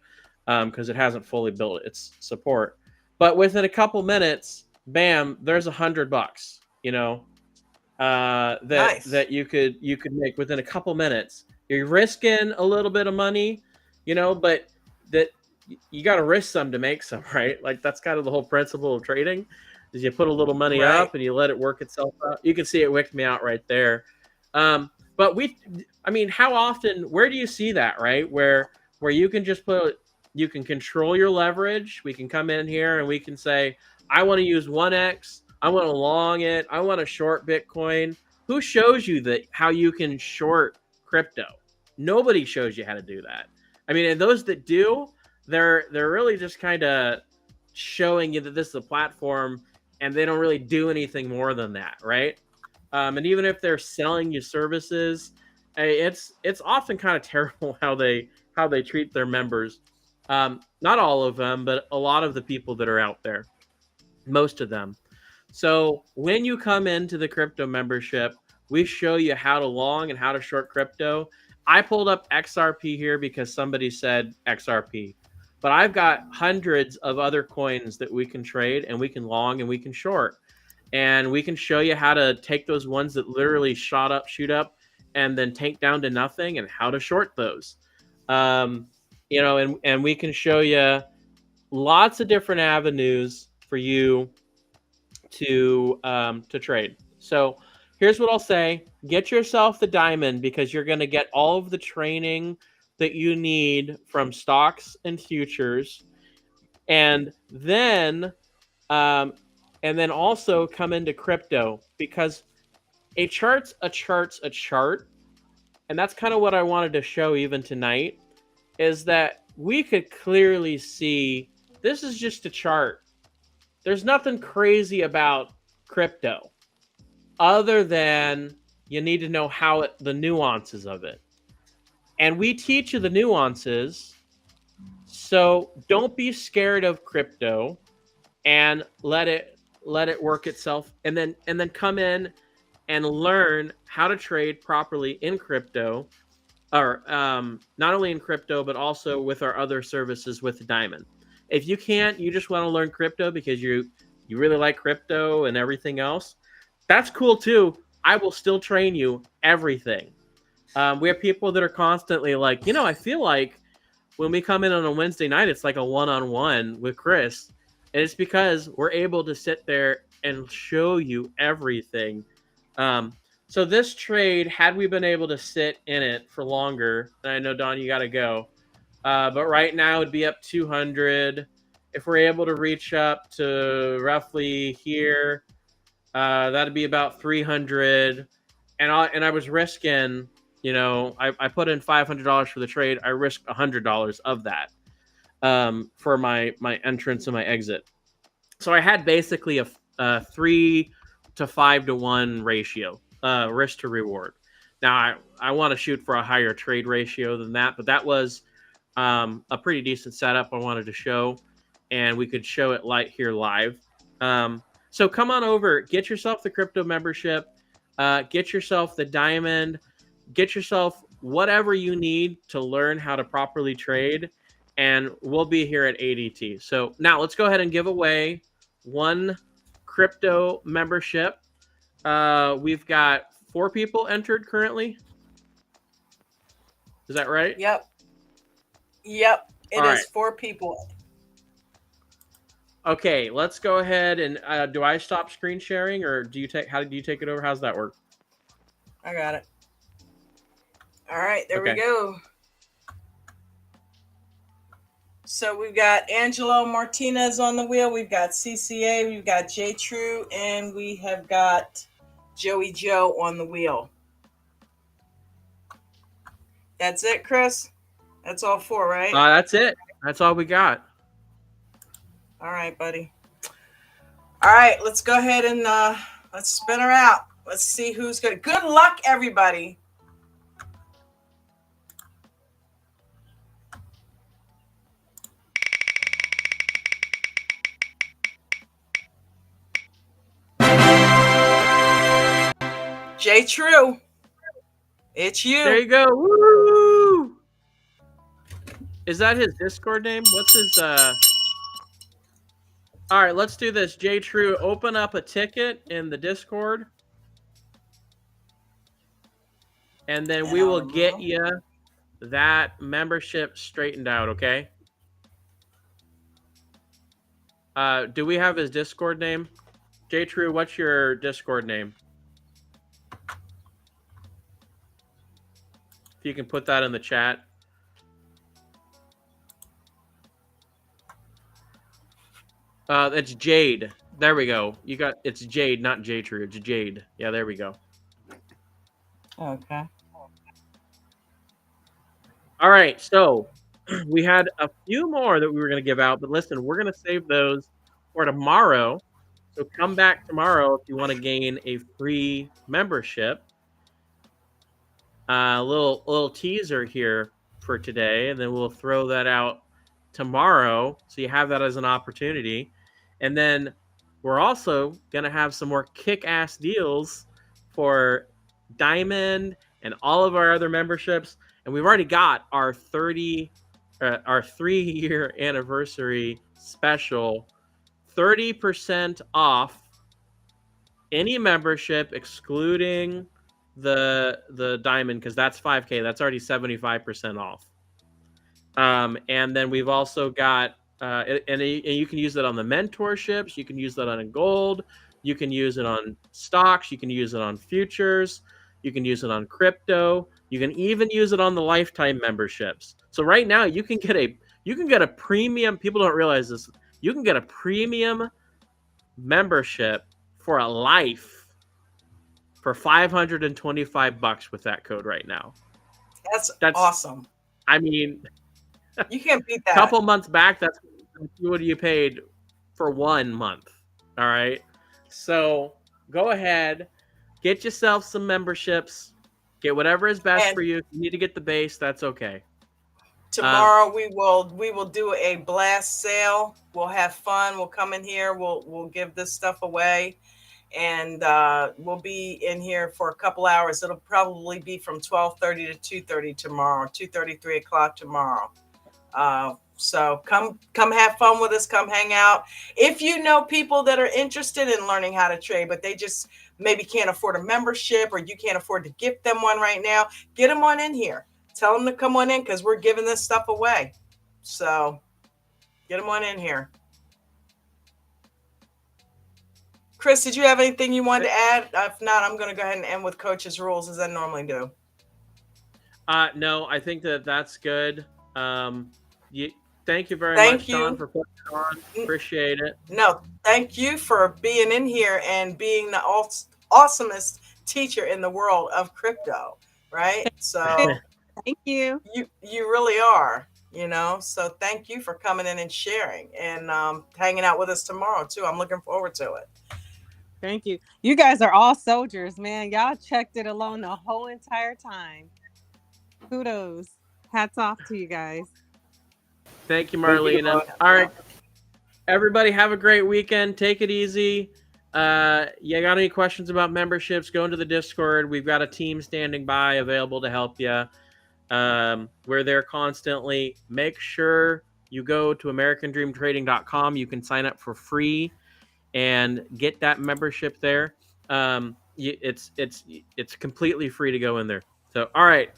because it hasn't fully built its support. But within a couple minutes, bam, there's $100, you know, that you could make within a couple minutes. You're risking a little bit of money, you know, but that you got to risk some to make some, right? Like that's kind of the whole principle of trading is you put a little money up and you let it work itself out. You can see it wicked me out right there. But how often, where do you see that, right? Where you can just you can control your leverage. We can come in here and we can say, I want to use 1X. I want to long it. I want to short Bitcoin. Who shows you how you can short crypto? Nobody shows you how to do that. I mean, and those that do, they're really just kind of showing you that this is a platform and they don't really do anything more than that, right? And even if they're selling you services, it's often kind of terrible how they treat their members. Not all of them, but a lot of the people that are out there, most of them. So when you come into the crypto membership, we show you how to long and how to short crypto. I pulled up XRP here because somebody said XRP, but I've got hundreds of other coins that we can trade and we can long and we can short. And we can show you how to take those ones that literally shoot up, and then tank down to nothing and how to short those. You know, and we can show you lots of different avenues for you to trade. So here's what I'll say. Get yourself the diamond because you're going to get all of the training that you need from stocks and futures. And then also come into crypto because a chart's a chart. And that's kind of what I wanted to show even tonight is that we could clearly see this is just a chart. There's nothing crazy about crypto other than you need to know the nuances of it. And we teach you the nuances. So don't be scared of crypto and let it work itself and then come in and learn how to trade properly in crypto, or not only in crypto, but also with our other services with Diamond. If you can't, you just want to learn crypto because you really like crypto and everything else, that's cool too. I will still train you everything. We have people that are constantly like, you know, I feel like when we come in on a Wednesday night, it's like a one-on-one with Chris. And it's because we're able to sit there and show you everything. So this trade, had we been able to sit in it for longer, and I know, Don, you got to go. But right now it'd be up 200. If we're able to reach up to roughly here, that'd be about 300. And I was risking, you know, I put in $500 for the trade. I risked $100 of that for my entrance and my exit. So I had basically a 3 to 5 to 1 ratio, risk to reward. Now I want to shoot for a higher trade ratio than that, but that was a pretty decent setup I wanted to show, and we could show it here live. So come on over, get yourself the crypto membership, get yourself the diamond, get yourself whatever you need to learn how to properly trade, and we'll be here at ADT. So now let's go ahead and give away one crypto membership. We've got 4 people entered currently. Is that right? Yep. Yep. It All is right. 4 people. Okay, let's go ahead and do I stop screen sharing, or do you take it over? How's that work? I got it. All right, there we Okay. go. So we've got Angelo Martinez on the wheel. We've got CCA. We've got J True, and we have got Joey Joe on the wheel. That's it, Chris? That's all 4, right? That's it. That's all we got. All right, buddy. All right, let's go ahead and let's spin her out. Let's see who's good. Good luck, everybody. J True, it's you. There you go. Woo! Is that his Discord name? What's his All right, let's do this. J True, open up a ticket in the Discord, and then we will get you that membership straightened out, okay? Do we have his Discord name? J True, what's your Discord name? If you can put that in the chat. It's Jade. There we go. It's Jade, not J True. It's Jade. Yeah, there we go. Okay. All right, so we had a few more that we were going to give out, but listen, we're going to save those for tomorrow. So come back tomorrow if you want to gain a free membership. A little teaser here for today, and then we'll throw that out tomorrow, so you have that as an opportunity. And then we're also going to have some more kick-ass deals for Diamond and all of our other memberships. And we've already got our 3-year anniversary special, 30% off any membership, excluding the Diamond, because that's 5K. That's already 75% off. And then we've also got and you can use it on the mentorships. You can use that on gold. You can use it on stocks. You can use it on futures. You can use it on crypto. You can even use it on the lifetime memberships. So right now you can get a premium. People don't realize this. You can get a premium membership for a life for $525 with that code right now. That's awesome. I mean, you can't beat that. A couple months back, that's what you paid for 1 month. All right. So go ahead, get yourself some memberships, get whatever is best for you. If you need to get the base, that's okay. Tomorrow we will do a blast sale. We'll have fun. We'll come in here. We'll give this stuff away, and we'll be in here for a couple hours. It'll probably be from 12:30 to 2:30 tomorrow. 2:30, 3 o'clock tomorrow. So come have fun with us. Come hang out. If you know people that are interested in learning how to trade, but they just maybe can't afford a membership, or you can't afford to gift them one right now, get them on in here. Tell them to come on in, because we're giving this stuff away. So get them on in here. Chris, did you have anything you wanted to add? If not, I'm going to go ahead and end with Coach's rules, as I normally do. No, I think that's good. Thank you very much, Don, for putting it on. Appreciate it. No, thank you for being in here and being the awesomest teacher in the world of crypto, right? So thank you. You really are, so thank you for coming in and sharing and hanging out with us tomorrow too. I'm looking forward to it. Thank you. You guys are all soldiers, man. Y'all checked it alone the whole entire time. Kudos. Hats off to you guys. Thank you, Thank you, Marlena. Dawn. All right, everybody, have a great weekend. Take it easy. You got any questions about memberships? Go into the Discord. We've got a team standing by, available to help you. We're there constantly. Make sure you go to AmericanDreamTrading.com. You can sign up for free and get that membership there. It's completely free to go in there. So, all right,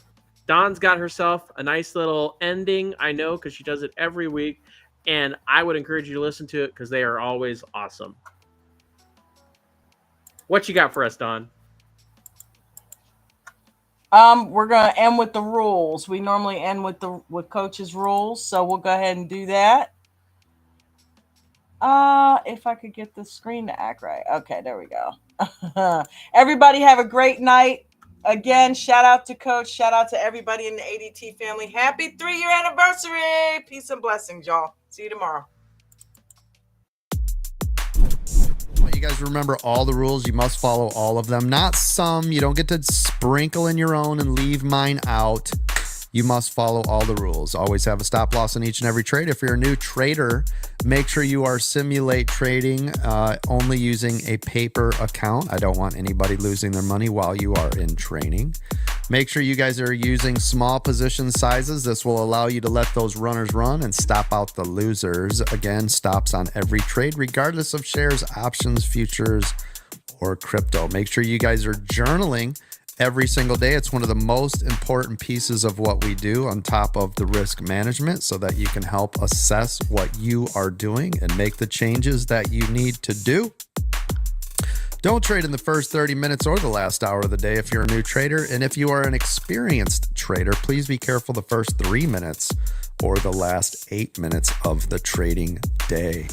Dawn's got herself a nice little ending. I know, because she does it every week, and I would encourage you to listen to it because they are always awesome. What you got for us, Dawn? We're gonna end with the rules. We normally end with Coach's rules, so we'll go ahead and do that. If I could get the screen to act right. Okay, there we go. Everybody have a great night. Again, shout out to Coach. Shout out to everybody in the ADT family. Happy 3-year anniversary. Peace and blessings, y'all. See you tomorrow. You guys remember all the rules. You must follow all of them. Not some. You don't get to sprinkle in your own and leave mine out. You must follow all the rules. Always have a stop loss in each and every trade. If you're a new trader, make sure you are simulate trading only using a paper account. I don't want anybody losing their money while you are in training. Make sure you guys are using small position sizes. This will allow you to let those runners run and stop out the losers. Again, stops on every trade, regardless of shares, options, futures, or crypto. Make sure you guys are journaling every single day. It's one of the most important pieces of what we do on top of the risk management, so that you can help assess what you are doing and make the changes that you need to do. Don't trade in the first 30 minutes or the last hour of the day if you're a new trader. And if you are an experienced trader, please be careful the first 3 minutes or the last 8 minutes of the trading day.